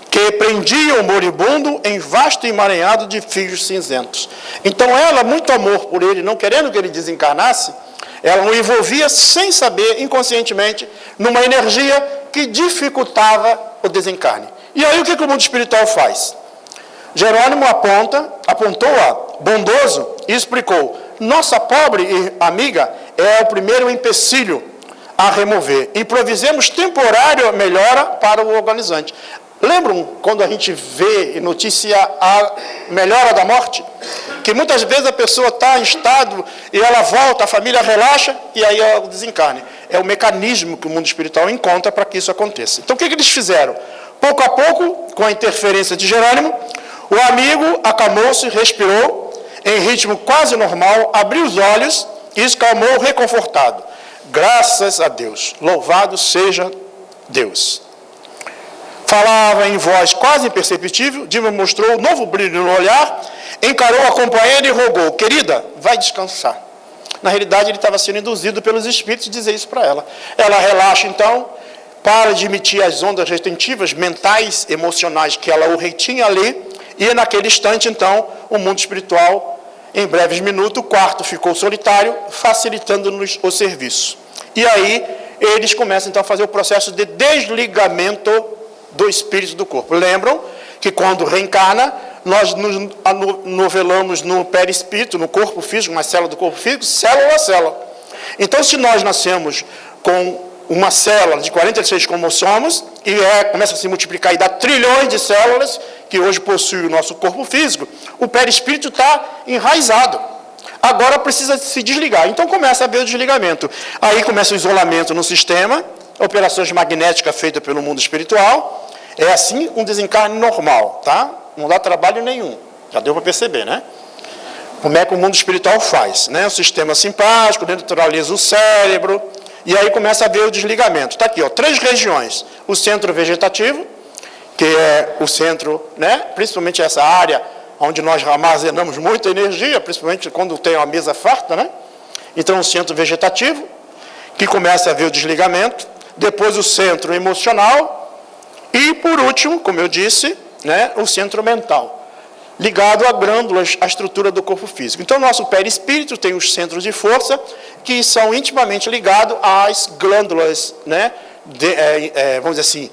que prendiam o moribundo em vasto emaranhado de fios cinzentos. Então ela, muito amor por ele, não querendo que ele desencarnasse, ela o envolvia sem saber, inconscientemente, numa energia que dificultava o desencarne. E aí o que o mundo espiritual faz? Jerônimo apontou-a bondoso e explicou, nossa pobre amiga é o primeiro empecilho a remover. Improvisemos temporária melhora para o organizante. Lembram quando a gente vê e noticia a melhora da morte? Que muitas vezes a pessoa está em estado e ela volta, a família relaxa e aí é o desencarne. É o mecanismo que o mundo espiritual encontra para que isso aconteça. Então o que eles fizeram? Pouco a pouco, com a interferência de Jerônimo, o amigo acalmou-se, respirou, em ritmo quase normal, abriu os olhos e exclamou reconfortado. Graças a Deus, louvado seja Deus. Falava em voz quase imperceptível, Dimas mostrou um novo brilho no olhar, encarou a companheira e rogou, querida, vai descansar. Na realidade, ele estava sendo induzido pelos espíritos a dizer isso para ela. Ela relaxa então, para de emitir as ondas retentivas, mentais, emocionais, que ela o retinha ali, e naquele instante, então, o mundo espiritual, em breves minutos, o quarto ficou solitário, facilitando-nos o serviço. E aí, eles começam, então, a fazer o processo de desligamento do espírito do corpo. Lembram que quando reencarna, nós nos novelamos no perispírito, no corpo físico, uma célula do corpo físico, célula a célula. Então, se nós nascemos com uma célula de 46 como somos, e começa a se multiplicar e dá trilhões de células, que hoje possui o nosso corpo físico, o perispírito está enraizado. agora precisa se desligar. Então começa a haver o desligamento. Aí começa o isolamento no sistema, operações magnéticas feitas pelo mundo espiritual. É assim um desencarne normal, tá? Não dá trabalho nenhum. Já deu para perceber, né? Como é que o mundo espiritual faz, né? O sistema simpático neutraliza o cérebro, e aí começa a haver o desligamento. Está aqui, ó, 3 regiões. O centro vegetativo, que é o centro, né? Principalmente essa área onde nós armazenamos muita energia, principalmente quando tem uma mesa farta, né? Então, o centro vegetativo, que começa a haver o desligamento. Depois, o centro emocional. E, por último, como eu disse, né? O centro mental, ligado a glândulas, a estrutura do corpo físico. Então, nosso perispírito tem os centros de força, que são intimamente ligados às glândulas, né? Vamos dizer assim,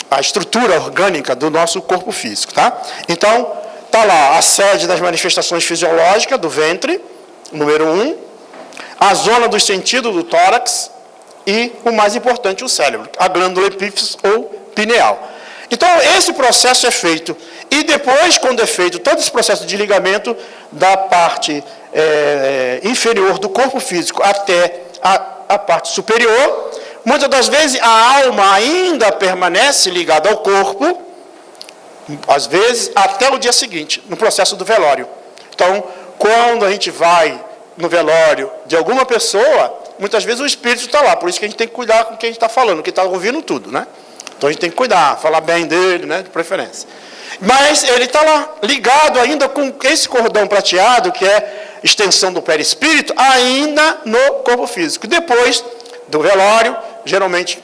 a estrutura orgânica do nosso corpo físico, tá? Então, está lá a sede das manifestações fisiológicas do ventre, número 1, a zona dos sentidos do tórax e, o mais importante, o cérebro, a glândula epífise ou pineal. Então, esse processo é feito. E depois, quando é feito todo esse processo de ligamento da parte inferior do corpo físico até a parte superior, muitas das vezes a alma ainda permanece ligada ao corpo, às vezes até o dia seguinte, no processo do velório. Então, quando a gente vai no velório de alguma pessoa, muitas vezes o espírito está lá, por isso que a gente tem que cuidar com quem a gente está falando, que está ouvindo tudo, né? Então a gente tem que cuidar, falar bem dele, né, de preferência. Mas ele está lá, ligado ainda com esse cordão prateado, que é extensão do perispírito, ainda no corpo físico. Depois do velório, geralmente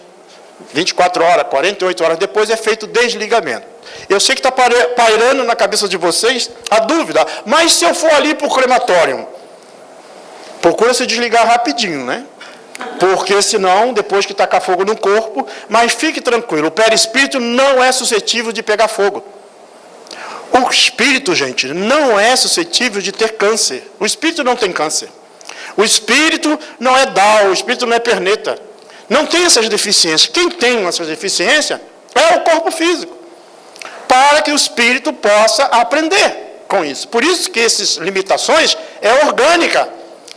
24 horas, 48 horas depois, é feito o desligamento. Eu sei que está pairando na cabeça de vocês a dúvida, mas se eu for ali para o crematório, procura se desligar rapidinho, né? Porque senão, depois que tacar fogo no corpo, mas fique tranquilo, o perispírito não é suscetível de pegar fogo. O espírito, gente, não é suscetível de ter câncer. O espírito não tem câncer. O espírito não é Down, o espírito não é perneta. Não tem essas deficiências. Quem tem essas deficiências é o corpo físico. Para que o espírito possa aprender com isso. Por isso que essas limitações é orgânica.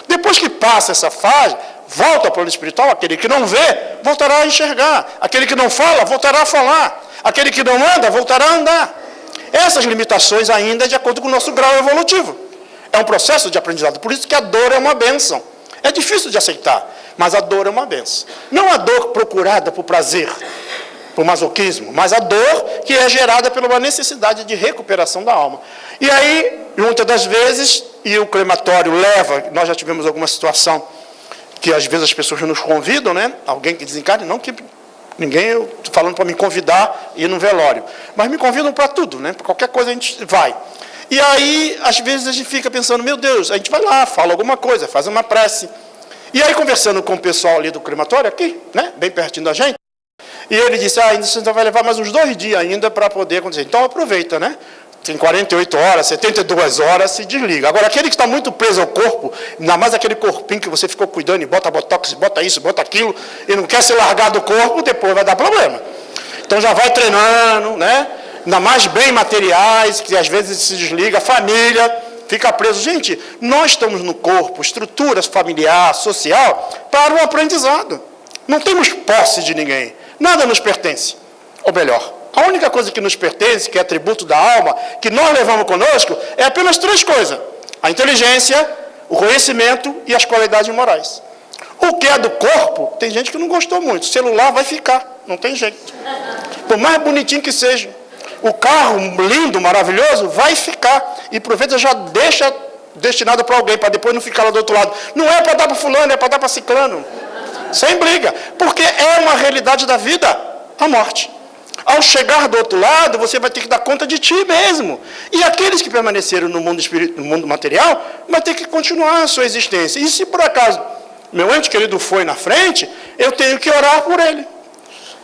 Depois que passa essa fase, volta ao plano espiritual, aquele que não vê, voltará a enxergar. Aquele que não fala, voltará a falar. Aquele que não anda, voltará a andar. Essas limitações ainda é de acordo com o nosso grau evolutivo. É um processo de aprendizado. Por isso que a dor é uma bênção. É difícil de aceitar, mas a dor é uma bênção. Não a dor procurada por prazer, por masoquismo, mas a dor que é gerada por uma necessidade de recuperação da alma. E aí, muitas das vezes, e o crematório leva, nós já tivemos alguma situação que às vezes as pessoas nos convidam, né? Alguém que desencarne, não que ninguém, eu estou falando para me convidar e ir no velório, mas me convidam para tudo, né? Para qualquer coisa a gente vai. E aí, às vezes a gente fica pensando, meu Deus, a gente vai lá, fala alguma coisa, faz uma prece. E aí, conversando com o pessoal ali do crematório, aqui, né? Bem pertinho da gente, e ele disse, ainda você vai levar mais uns 2 dias ainda para poder acontecer. Então aproveita, né? Tem 48 horas, 72 horas, se desliga. Agora, aquele que está muito preso ao corpo, ainda mais aquele corpinho que você ficou cuidando, e bota botox, bota isso, bota aquilo, e não quer se largar do corpo, depois vai dar problema. Então já vai treinando, né? Ainda mais bem materiais, que às vezes se desliga, família, fica preso. Gente, nós estamos no corpo, estrutura familiar, social, para o aprendizado. Não temos posse de ninguém. Nada nos pertence. Ou melhor, a única coisa que nos pertence, que é atributo da alma, que nós levamos conosco, é apenas 3 coisas. A inteligência, o conhecimento e as qualidades morais. O que é do corpo, tem gente que não gostou muito. O celular vai ficar, não tem jeito. Por mais bonitinho que seja. O carro lindo, maravilhoso, vai ficar. E por vezes já deixa destinado para alguém, para depois não ficar lá do outro lado. Não é para dar para fulano, é para dar para ciclano. Sem briga. Porque é uma realidade da vida, a morte. Ao chegar do outro lado, você vai ter que dar conta de ti mesmo. E aqueles que permaneceram no mundo espírito, no mundo material, vai ter que continuar a sua existência. E se por acaso meu ente querido foi na frente, eu tenho que orar por ele.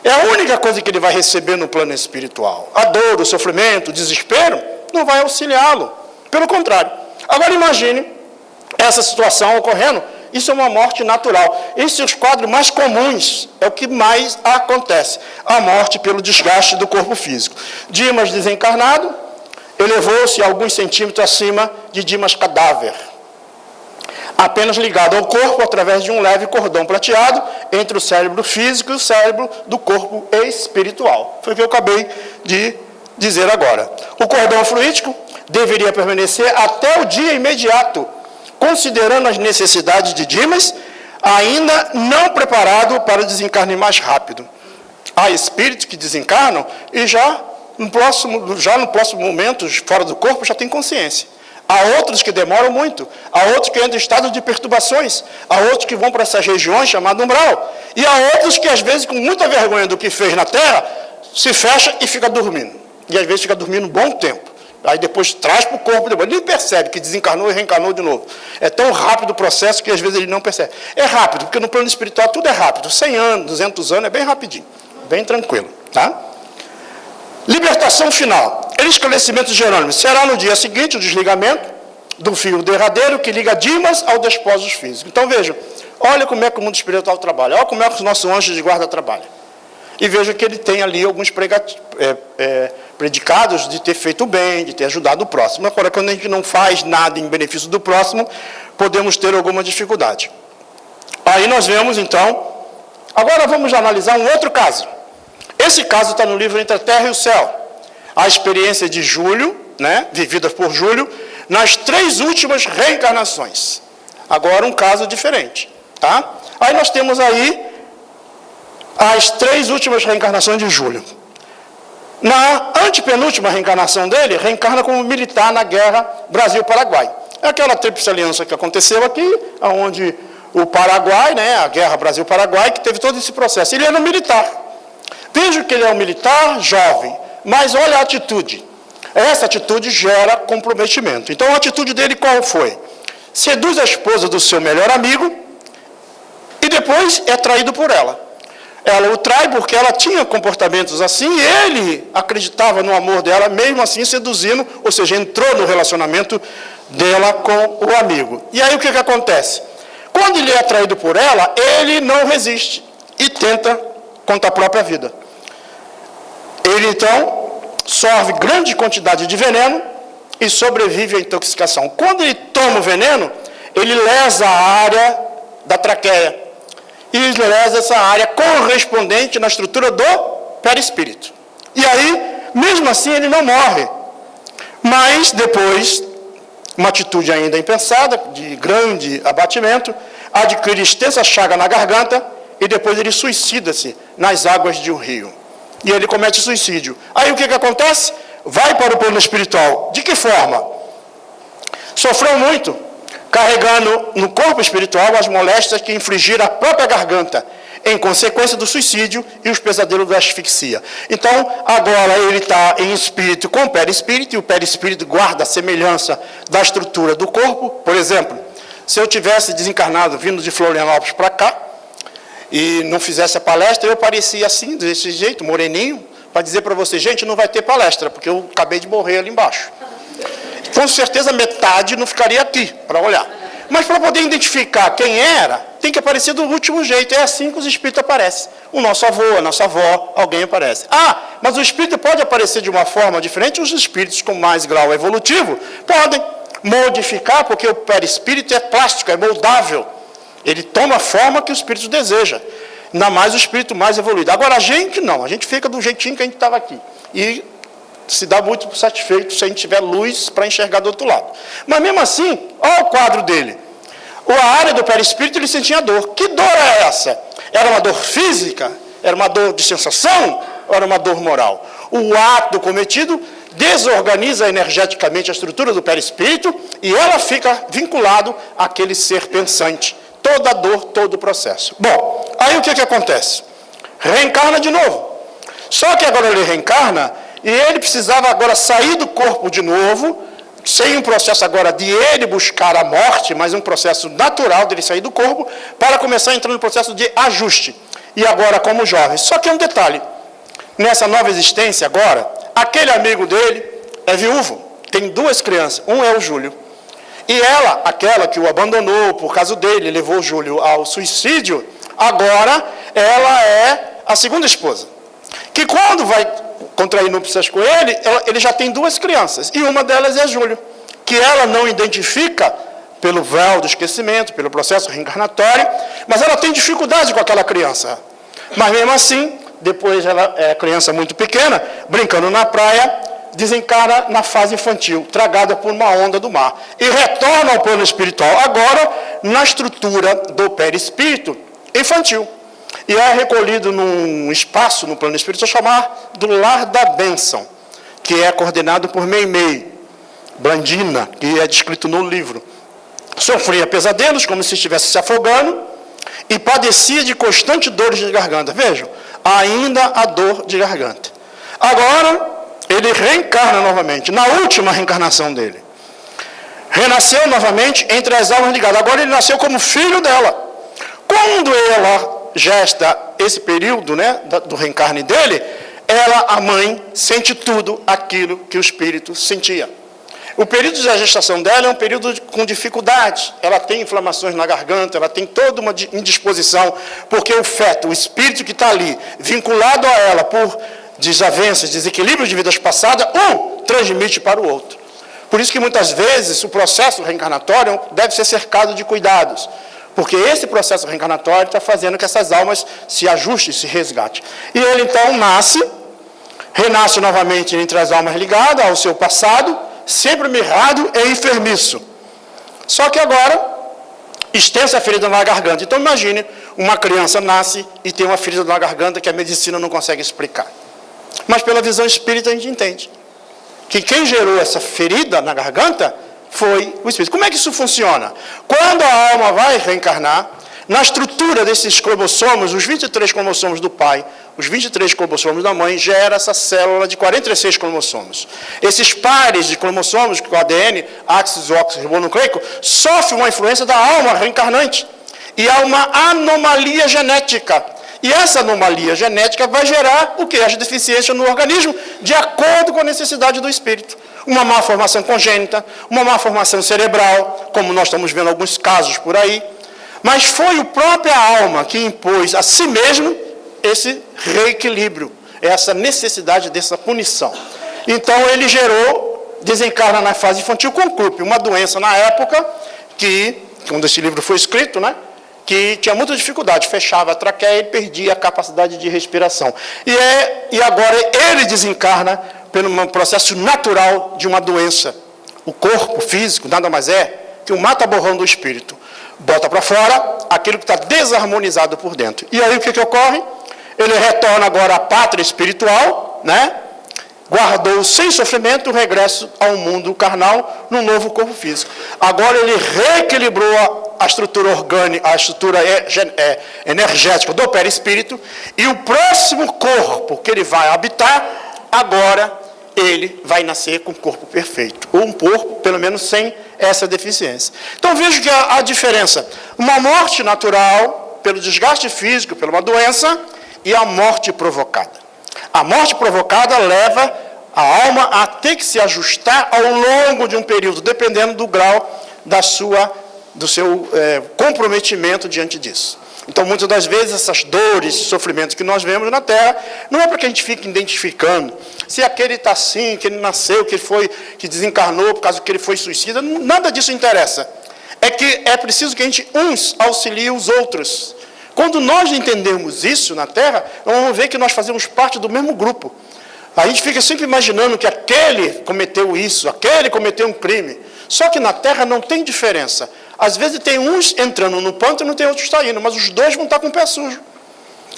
É a única coisa que ele vai receber no plano espiritual. A dor, o sofrimento, o desespero, não vai auxiliá-lo. Pelo contrário. Agora imagine essa situação ocorrendo. Isso é uma morte natural. Esses são os quadros mais comuns, é o que mais acontece. A morte pelo desgaste do corpo físico. Dimas desencarnado, elevou-se alguns centímetros acima de Dimas cadáver. apenas ligado ao corpo através de um leve cordão prateado entre o cérebro físico e o cérebro do corpo espiritual. Foi o que eu acabei de dizer agora. O cordão fluídico deveria permanecer até o dia imediato, considerando as necessidades de Dimas, ainda não preparado para o desencarne mais rápido. Há espíritos que desencarnam e já no próximo momento, fora do corpo, já tem consciência. Há outros que demoram muito, há outros que entram em estado de perturbações, há outros que vão para essas regiões chamadas umbral, e há outros que às vezes com muita vergonha do que fez na Terra, se fecha e fica dormindo, e às vezes fica dormindo um bom tempo, aí depois traz para o corpo, depois nem percebe que desencarnou e reencarnou de novo. É tão rápido o processo que às vezes ele não percebe. É rápido, porque no plano espiritual tudo é rápido, 100 anos, 200 anos é bem rapidinho, bem tranquilo, tá? Libertação final. Esclarecimento de Jerônimo. Será no dia seguinte o desligamento do fio derradeiro que liga Dimas ao despósito físico. Então vejam, olha como é que o mundo espiritual trabalha, olha como é que os nossos anjos de guarda trabalham. E veja que ele tem ali alguns predicados de ter feito bem, de ter ajudado o próximo. Agora, quando a gente não faz nada em benefício do próximo, podemos ter alguma dificuldade. Aí nós vemos então, agora vamos analisar um outro caso. Esse caso está no livro Entre a Terra e o Céu. A experiência de Júlio, vivida por Júlio, nas 3 últimas reencarnações. Agora um caso diferente. Tá? Aí nós temos aí as 3 últimas reencarnações de Júlio. Na antepenúltima reencarnação dele, reencarna como militar na guerra Brasil-Paraguai. É aquela tríplice aliança que aconteceu aqui, onde o Paraguai, a guerra Brasil-Paraguai, que teve todo esse processo. Ele era um militar. Veja que ele é um militar jovem, mas olha a atitude. Essa atitude gera comprometimento. Então a atitude dele qual foi? Seduz a esposa do seu melhor amigo e depois é traído por ela. Ela o trai porque ela tinha comportamentos assim e ele acreditava no amor dela, mesmo assim seduzindo, ou seja, entrou no relacionamento dela com o amigo. E aí o que acontece? Quando ele é traído por ela, ele não resiste e tenta contra a própria vida. Ele, então, sorve grande quantidade de veneno e sobrevive à intoxicação. Quando ele toma o veneno, ele lesa a área da traqueia. E lesa essa área correspondente na estrutura do perispírito. E aí, mesmo assim, ele não morre. Mas, depois, uma atitude ainda impensada, de grande abatimento, adquire extensa chaga na garganta e depois ele suicida-se nas águas de um rio. E ele comete suicídio. Aí o que acontece? Vai para o plano espiritual. De que forma? Sofreu muito, carregando no corpo espiritual as moléstias que infligiram à própria garganta, em consequência do suicídio e os pesadelos da asfixia. Então, agora ele está em espírito com o perispírito, e o perispírito guarda a semelhança da estrutura do corpo. Por exemplo, se eu tivesse desencarnado, vindo de Florianópolis para cá, e não fizesse a palestra, eu parecia assim, desse jeito, moreninho, para dizer para você, gente, não vai ter palestra, porque eu acabei de morrer ali embaixo. Com certeza metade não ficaria aqui, para olhar. Mas para poder identificar quem era, tem que aparecer do último jeito, é assim que os espíritos aparecem. O nosso avô, a nossa avó, alguém aparece. Ah, mas o espírito pode aparecer de uma forma diferente, os espíritos com mais grau evolutivo podem modificar, porque o perispírito é plástico, é moldável. Ele toma a forma que o espírito deseja. Ainda mais o espírito mais evoluído. Agora, a gente não. A gente fica do jeitinho que a gente estava aqui. E se dá muito satisfeito se a gente tiver luz para enxergar do outro lado. Mas, mesmo assim, olha o quadro dele. A área do perispírito, ele sentia dor. Que dor é essa? Era uma dor física? Era uma dor de sensação? Ou era uma dor moral? O ato cometido desorganiza energeticamente a estrutura do perispírito e ela fica vinculado àquele ser pensante. Toda a dor, todo o processo. Bom, aí o que acontece? Reencarna de novo. Só que agora ele reencarna e ele precisava agora sair do corpo de novo, sem um processo agora de ele buscar a morte, mas um processo natural dele sair do corpo, para começar a entrar no processo de ajuste. E agora como jovem. Só que é um detalhe. Nessa nova existência agora, aquele amigo dele é viúvo. Tem 2 crianças. Um é o Júlio. E ela, aquela que o abandonou por causa dele, levou o Júlio ao suicídio, agora ela é a segunda esposa. Que quando vai contrair núpcias com ele, ele já tem 2 crianças. E uma delas é Júlio, que ela não identifica pelo véu do esquecimento, pelo processo reencarnatório, mas ela tem dificuldade com aquela criança. Mas mesmo assim, depois ela é criança muito pequena, brincando na praia, desencarna na fase infantil, tragada por uma onda do mar, e retorna ao plano espiritual, agora na estrutura do perispírito infantil. E é recolhido num espaço no plano espiritual chamado do Lar da Bênção, que é coordenado por Meimei Blandina, que é descrito no livro. Sofria pesadelos, como se estivesse se afogando, e padecia de constantes dores de garganta. Vejam, ainda a dor de garganta. Agora, ele reencarna novamente, na última reencarnação dele. Renasceu novamente entre as almas ligadas. Agora ele nasceu como filho dela. Quando ela gesta esse período, né, do reencarne dele, ela, a mãe, sente tudo aquilo que o espírito sentia. O período da gestação dela é um período com dificuldade. Ela tem inflamações na garganta, ela tem toda uma indisposição, porque o feto, o espírito que está ali, vinculado a ela por desavenças, desequilíbrios de vidas passadas, um transmite para o outro. Por isso que muitas vezes o processo reencarnatório deve ser cercado de cuidados, porque esse processo reencarnatório está fazendo que essas almas se ajustem, se resgatem. E ele então nasce, renasce novamente entre as almas ligadas ao seu passado, sempre mirrado e enfermiço. Só que agora, extensa a ferida na garganta. Então imagine, uma criança nasce e tem uma ferida na garganta que a medicina não consegue explicar. Mas pela visão espírita a gente entende que quem gerou essa ferida na garganta foi o espírito. Como é que isso funciona? Quando a alma vai reencarnar, na estrutura desses cromossomos, os 23 cromossomos do pai, os 23 cromossomos da mãe, gera essa célula de 46 cromossomos. Esses pares de cromossomos, com o ADN, áxido desoxirribonucleico, sofrem uma influência da alma reencarnante. E há uma anomalia genética. E essa anomalia genética vai gerar o que? As deficiências no organismo, de acordo com a necessidade do espírito. Uma má formação congênita, uma má formação cerebral, como nós estamos vendo alguns casos por aí. Mas foi a própria alma que impôs a si mesmo esse reequilíbrio, essa necessidade dessa punição. Então ele gerou, desencarna na fase infantil com CRUP, uma doença na época que, quando esse livro foi escrito, né, que tinha muita dificuldade, fechava a traqueia e perdia a capacidade de respiração. E agora ele desencarna pelo processo natural de uma doença. O corpo físico nada mais é que o mata-borrão do espírito. Bota para fora aquilo que está desarmonizado por dentro. E aí o que ocorre? Ele retorna agora à pátria espiritual, né? Guardou sem sofrimento o regresso ao mundo carnal num novo corpo físico. Agora ele reequilibrou a estrutura orgânica, a estrutura energética do perispírito, e o próximo corpo que ele vai habitar, agora ele vai nascer com um corpo perfeito, ou um corpo, pelo menos, sem essa deficiência. Então veja que a diferença, uma morte natural, pelo desgaste físico, por uma doença, e a morte provocada. A morte provocada leva a alma a ter que se ajustar ao longo de um período, dependendo do grau do seu comprometimento diante disso. Então, muitas das vezes, essas dores e sofrimentos que nós vemos na Terra, não é para que a gente fique identificando se aquele está assim, que ele nasceu, que desencarnou por causa que ele foi suicida, nada disso interessa. É que é preciso que a gente, uns, auxilie os outros. Quando nós entendermos isso na Terra, nós vamos ver que nós fazemos parte do mesmo grupo. A gente fica sempre imaginando que aquele cometeu isso, aquele cometeu um crime. Só que na Terra não tem diferença. Às vezes tem uns entrando no pântano e tem outros saindo, mas os dois vão estar com o pé sujo.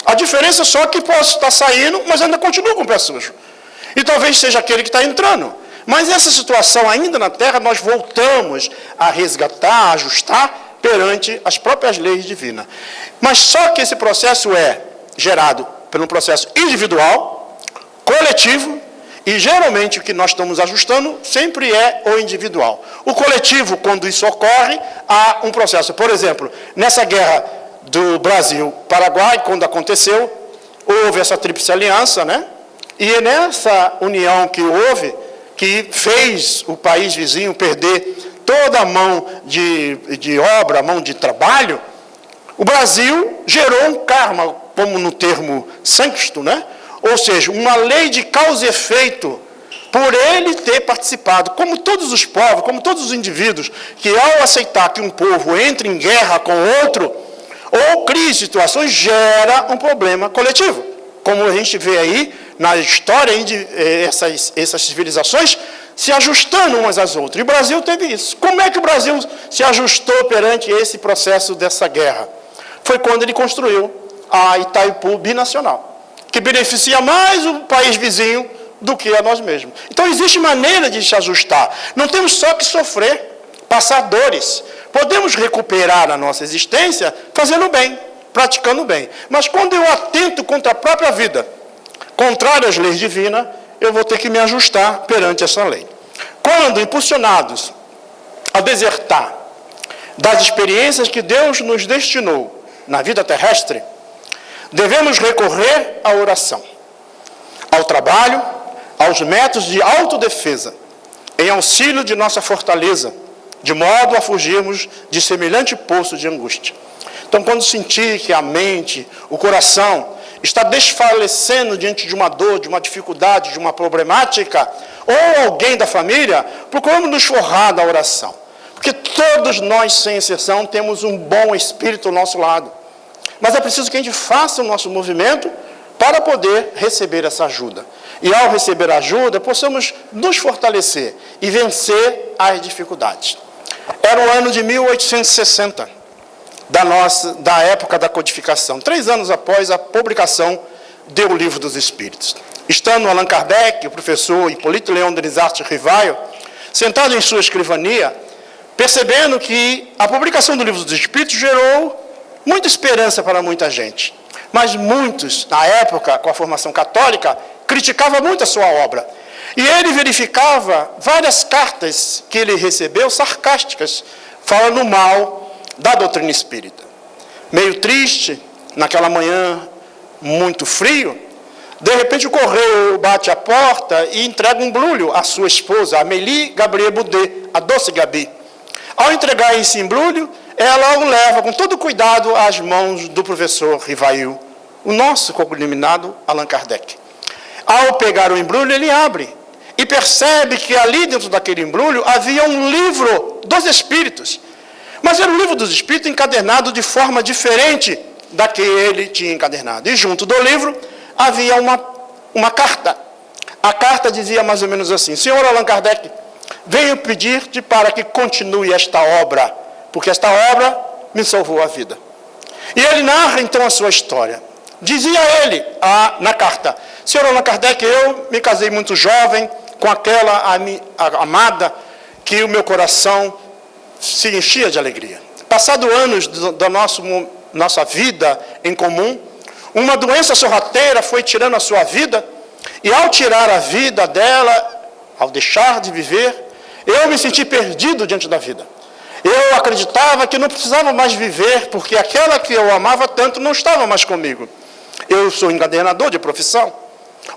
A diferença é só que posso estar saindo, mas ainda continua com o pé sujo. E talvez seja aquele que está entrando. Mas essa situação ainda na Terra, nós voltamos a resgatar, a ajustar perante as próprias leis divinas. Mas só que esse processo é gerado por um processo individual, coletivo, e geralmente o que nós estamos ajustando sempre é o individual. O coletivo, quando isso ocorre, há um processo. Por exemplo, nessa guerra do Brasil-Paraguai, quando aconteceu, houve essa tríplice aliança, né? E nessa união que houve, que fez o país vizinho perder toda a mão de obra, a mão de trabalho, o Brasil gerou um karma, como no termo sânscrito, né? Ou seja, uma lei de causa e efeito por ele ter participado, como todos os povos, como todos os indivíduos, que ao aceitar que um povo entre em guerra com outro, ou cria situações, gera um problema coletivo. Como a gente vê aí na história essas civilizações se ajustando umas às outras. E o Brasil teve isso. Como é que o Brasil se ajustou perante esse processo dessa guerra? Foi quando ele construiu a Itaipu binacional, que beneficia mais o país vizinho do que a nós mesmos. Então, existe maneira de se ajustar. Não temos só que sofrer, passar dores. Podemos recuperar a nossa existência fazendo bem, praticando bem. Mas quando eu atento contra a própria vida, contrário às leis divinas, eu vou ter que me ajustar perante essa lei. Quando impulsionados a desertar das experiências que Deus nos destinou na vida terrestre, devemos recorrer à oração, ao trabalho, aos métodos de autodefesa, em auxílio de nossa fortaleza, de modo a fugirmos de semelhante poço de angústia. Então, quando sentir que a mente, o coração, está desfalecendo diante de uma dor, de uma dificuldade, de uma problemática, ou alguém da família, procuramos nos forrar da oração. Porque todos nós, sem exceção, temos um bom espírito ao nosso lado. Mas é preciso que a gente faça o nosso movimento para poder receber essa ajuda. E ao receber ajuda, possamos nos fortalecer e vencer as dificuldades. Era o ano de 1860, da época da codificação, 3 anos após a publicação do Livro dos Espíritos. Estando Allan Kardec, o professor Hipólito Leon Denisart Rivaio, sentado em sua escrivania, percebendo que a publicação do Livro dos Espíritos gerou muita esperança para muita gente. Mas muitos, na época, com a formação católica, criticavam muito a sua obra. E ele verificava várias cartas que ele recebeu, sarcásticas, falando mal da doutrina espírita. Meio triste, naquela manhã muito frio, de repente o correio bate a porta e entrega um embrulho à sua esposa, Amélie Gabrielle Boudet, a doce Gabi. Ao entregar esse embrulho, ela o leva com todo cuidado às mãos do professor Rivail, o nosso cognominado Allan Kardec. Ao pegar o embrulho, ele abre e percebe que ali dentro daquele embrulho havia um livro dos Espíritos. Mas era um livro dos Espíritos encadernado de forma diferente da que ele tinha encadernado. E junto do livro havia uma carta. A carta dizia mais ou menos assim: Senhor Allan Kardec, venho pedir-te para que continue esta obra, porque esta obra me salvou a vida. E ele narra então a sua história. Dizia ele na carta: Senhor Allan Kardec, eu me casei muito jovem com aquela amada que o meu coração se enchia de alegria. Passado anos da nossa vida em comum, uma doença sorrateira foi tirando a sua vida, e ao tirar a vida dela, ao deixar de viver, eu me senti perdido diante da vida. Eu acreditava que não precisava mais viver, porque aquela que eu amava tanto não estava mais comigo. Eu sou encadernador de profissão.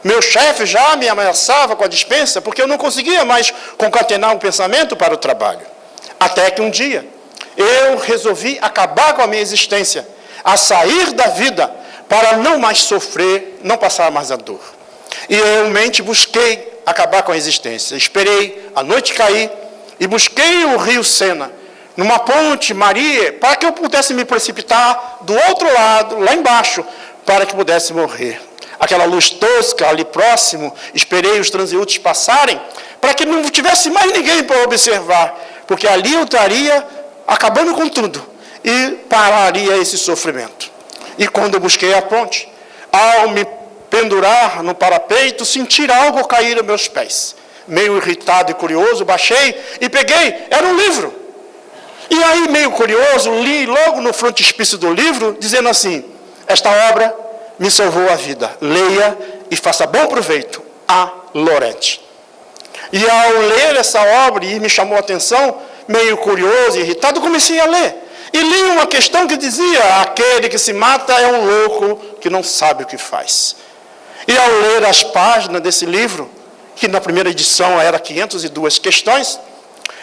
Meu chefe já me ameaçava com a dispensa, porque eu não conseguia mais concatenar um pensamento para o trabalho. Até que um dia, eu resolvi acabar com a minha existência, a sair da vida, para não mais sofrer, não passar mais a dor. E eu realmente busquei acabar com a existência. Esperei a noite cair e busquei o rio Sena, numa ponte Maria, para que eu pudesse me precipitar do outro lado, lá embaixo, para que pudesse morrer. Aquela luz tosca ali próximo, esperei os transeúntes passarem, para que não tivesse mais ninguém para observar, porque ali eu estaria acabando com tudo e pararia esse sofrimento. E quando eu busquei a ponte, ao me pendurar no parapeito, senti algo cair aos meus pés. Meio irritado e curioso, baixei e peguei, era um livro. E aí, meio curioso, li logo no frontispício do livro, dizendo assim: esta obra me salvou a vida, leia e faça bom proveito, a Lorete. E ao ler essa obra, e me chamou a atenção, meio curioso e irritado, comecei a ler. E li uma questão que dizia: aquele que se mata é um louco que não sabe o que faz. E ao ler as páginas desse livro, que na primeira edição era 502 questões,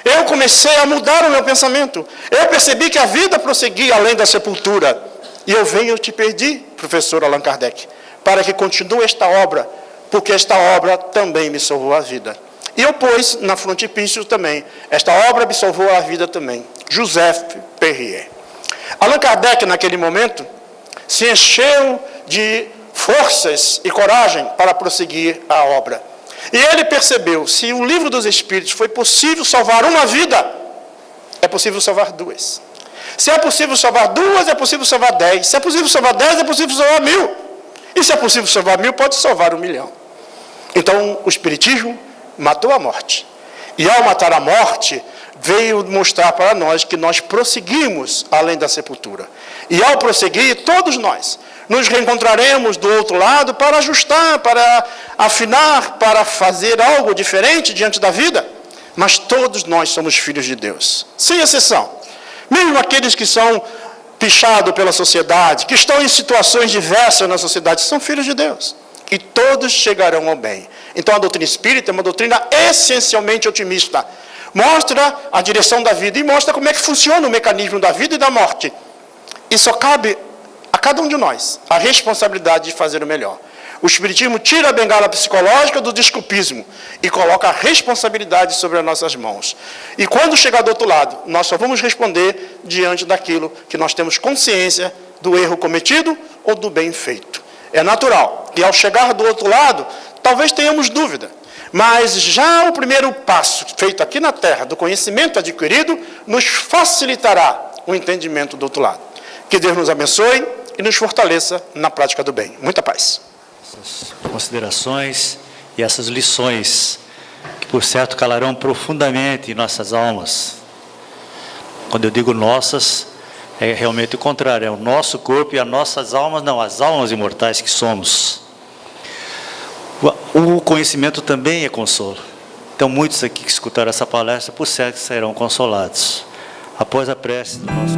eu comecei a mudar o meu pensamento. Eu percebi que a vida prosseguia além da sepultura. E eu te pedi, professor Allan Kardec, para que continue esta obra porque esta obra também me salvou a vida. E eu pus na frontispício também, esta obra me salvou a vida também. Joseph Perrier. Allan Kardec, naquele momento, se encheu de forças e coragem para prosseguir a obra. E ele percebeu, se o Livro dos Espíritos foi possível salvar uma vida, é possível salvar duas. Se é possível salvar duas, é possível salvar 10. Se é possível salvar 10, é possível salvar 1000. E se é possível salvar 1000, pode salvar 1 milhão. Então, o Espiritismo matou a morte. E ao matar a morte, veio mostrar para nós que nós prosseguimos além da sepultura. E ao prosseguir, todos nós nos reencontraremos do outro lado para ajustar, para afinar, para fazer algo diferente diante da vida. Mas todos nós somos filhos de Deus, sem exceção. Mesmo aqueles que são pichados pela sociedade, que estão em situações diversas na sociedade, são filhos de Deus. E todos chegarão ao bem. Então a doutrina espírita é uma doutrina essencialmente otimista. Mostra a direção da vida e mostra como é que funciona o mecanismo da vida e da morte. E só cabe a cada um de nós a responsabilidade de fazer o melhor. O Espiritismo tira a bengala psicológica do desculpismo e coloca a responsabilidade sobre as nossas mãos. E quando chegar do outro lado, nós só vamos responder diante daquilo que nós temos consciência do erro cometido ou do bem feito. É natural. E ao chegar do outro lado, talvez tenhamos dúvida. Mas já o primeiro passo feito aqui na Terra, do conhecimento adquirido, nos facilitará o entendimento do outro lado. Que Deus nos abençoe e nos fortaleça na prática do bem. Muita paz. Essas considerações e essas lições, que por certo calarão profundamente em nossas almas. Quando eu digo nossas, é realmente o contrário, é o nosso corpo e as nossas almas, não, as almas imortais que somos. O conhecimento também é consolo. Então muitos aqui que escutaram essa palestra, por certo serão consolados. Após a prece do nosso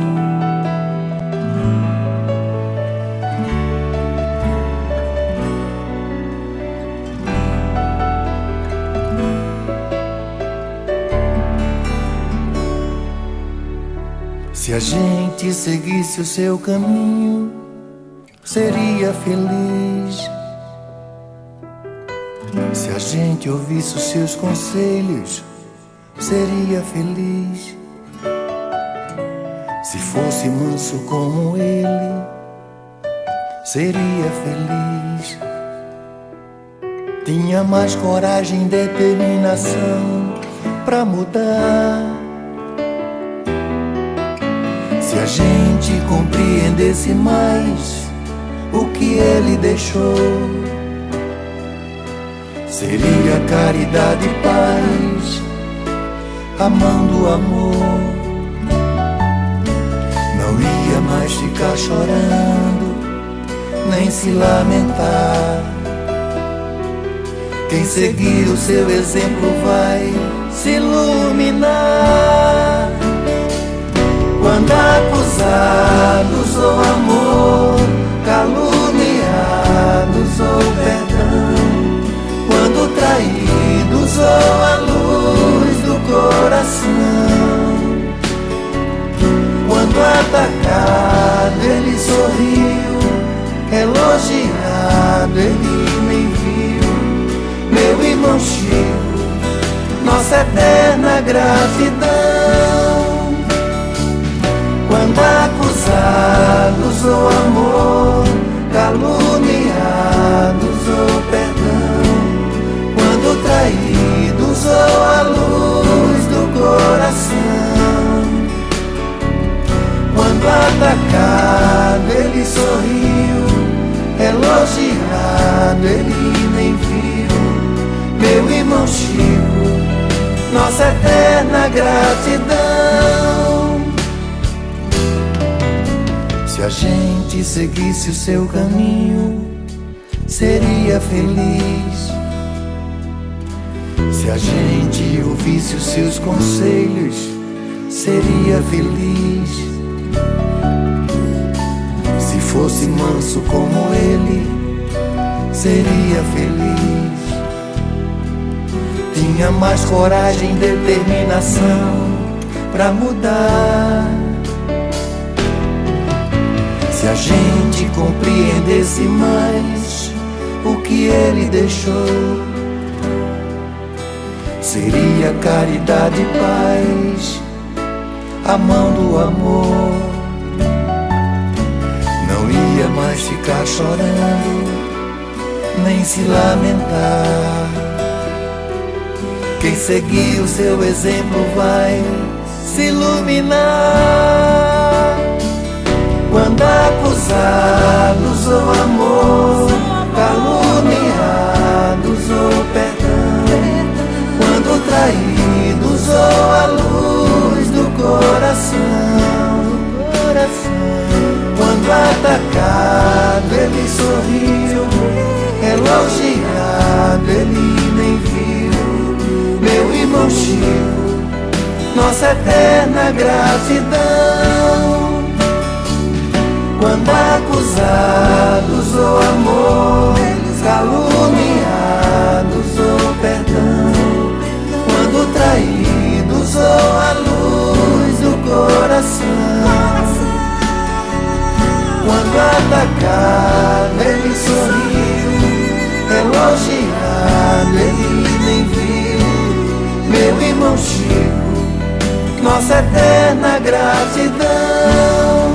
Se a gente seguisse o seu caminho, seria feliz. Se a gente ouvisse os seus conselhos, seria feliz. Se fosse manso como ele, seria feliz. Tinha mais coragem e determinação pra mudar. Se a gente compreendesse mais o que ele deixou, seria caridade e paz, amando o amor. Não ia mais ficar chorando, nem se lamentar. Quem seguir o seu exemplo vai se iluminar. Quando acusados ou amor, caluniados ou perdão, quando traídos ou a luz do coração, quando atacado ele sorriu, elogiado ele nem viu. Meu irmão Chico, nossa eterna gratidão. Quando acusados ou amor, caluniados ou perdão, quando traídos ou a luz do coração, quando atacado ele sorriu, elogiado ele nem viu. Meu irmão Chico, nossa eterna gratidão. Se a gente seguisse o seu caminho, seria feliz. Se a gente ouvisse os seus conselhos, seria feliz. Se fosse manso como ele, seria feliz. Tinha mais coragem e determinação pra mudar. Se a gente compreendesse mais o que ele deixou. Seria caridade e paz, a mão do amor. Não ia mais ficar chorando, nem se lamentar. Quem seguir o seu exemplo vai se iluminar. Quando acusados ou amor, caluniados ou perdão, quando traídos ou a luz do coração, quando atacado ele sorriu, elogiado ele nem viu. Meu irmão Chico, nossa eterna gratidão. Quando acusados ou amor, caluniados ou perdão, quando traídos ou a luz do coração, quando atacado ele sorriu, elogiado ele nem viu. Meu irmão Chico, nossa eterna gratidão.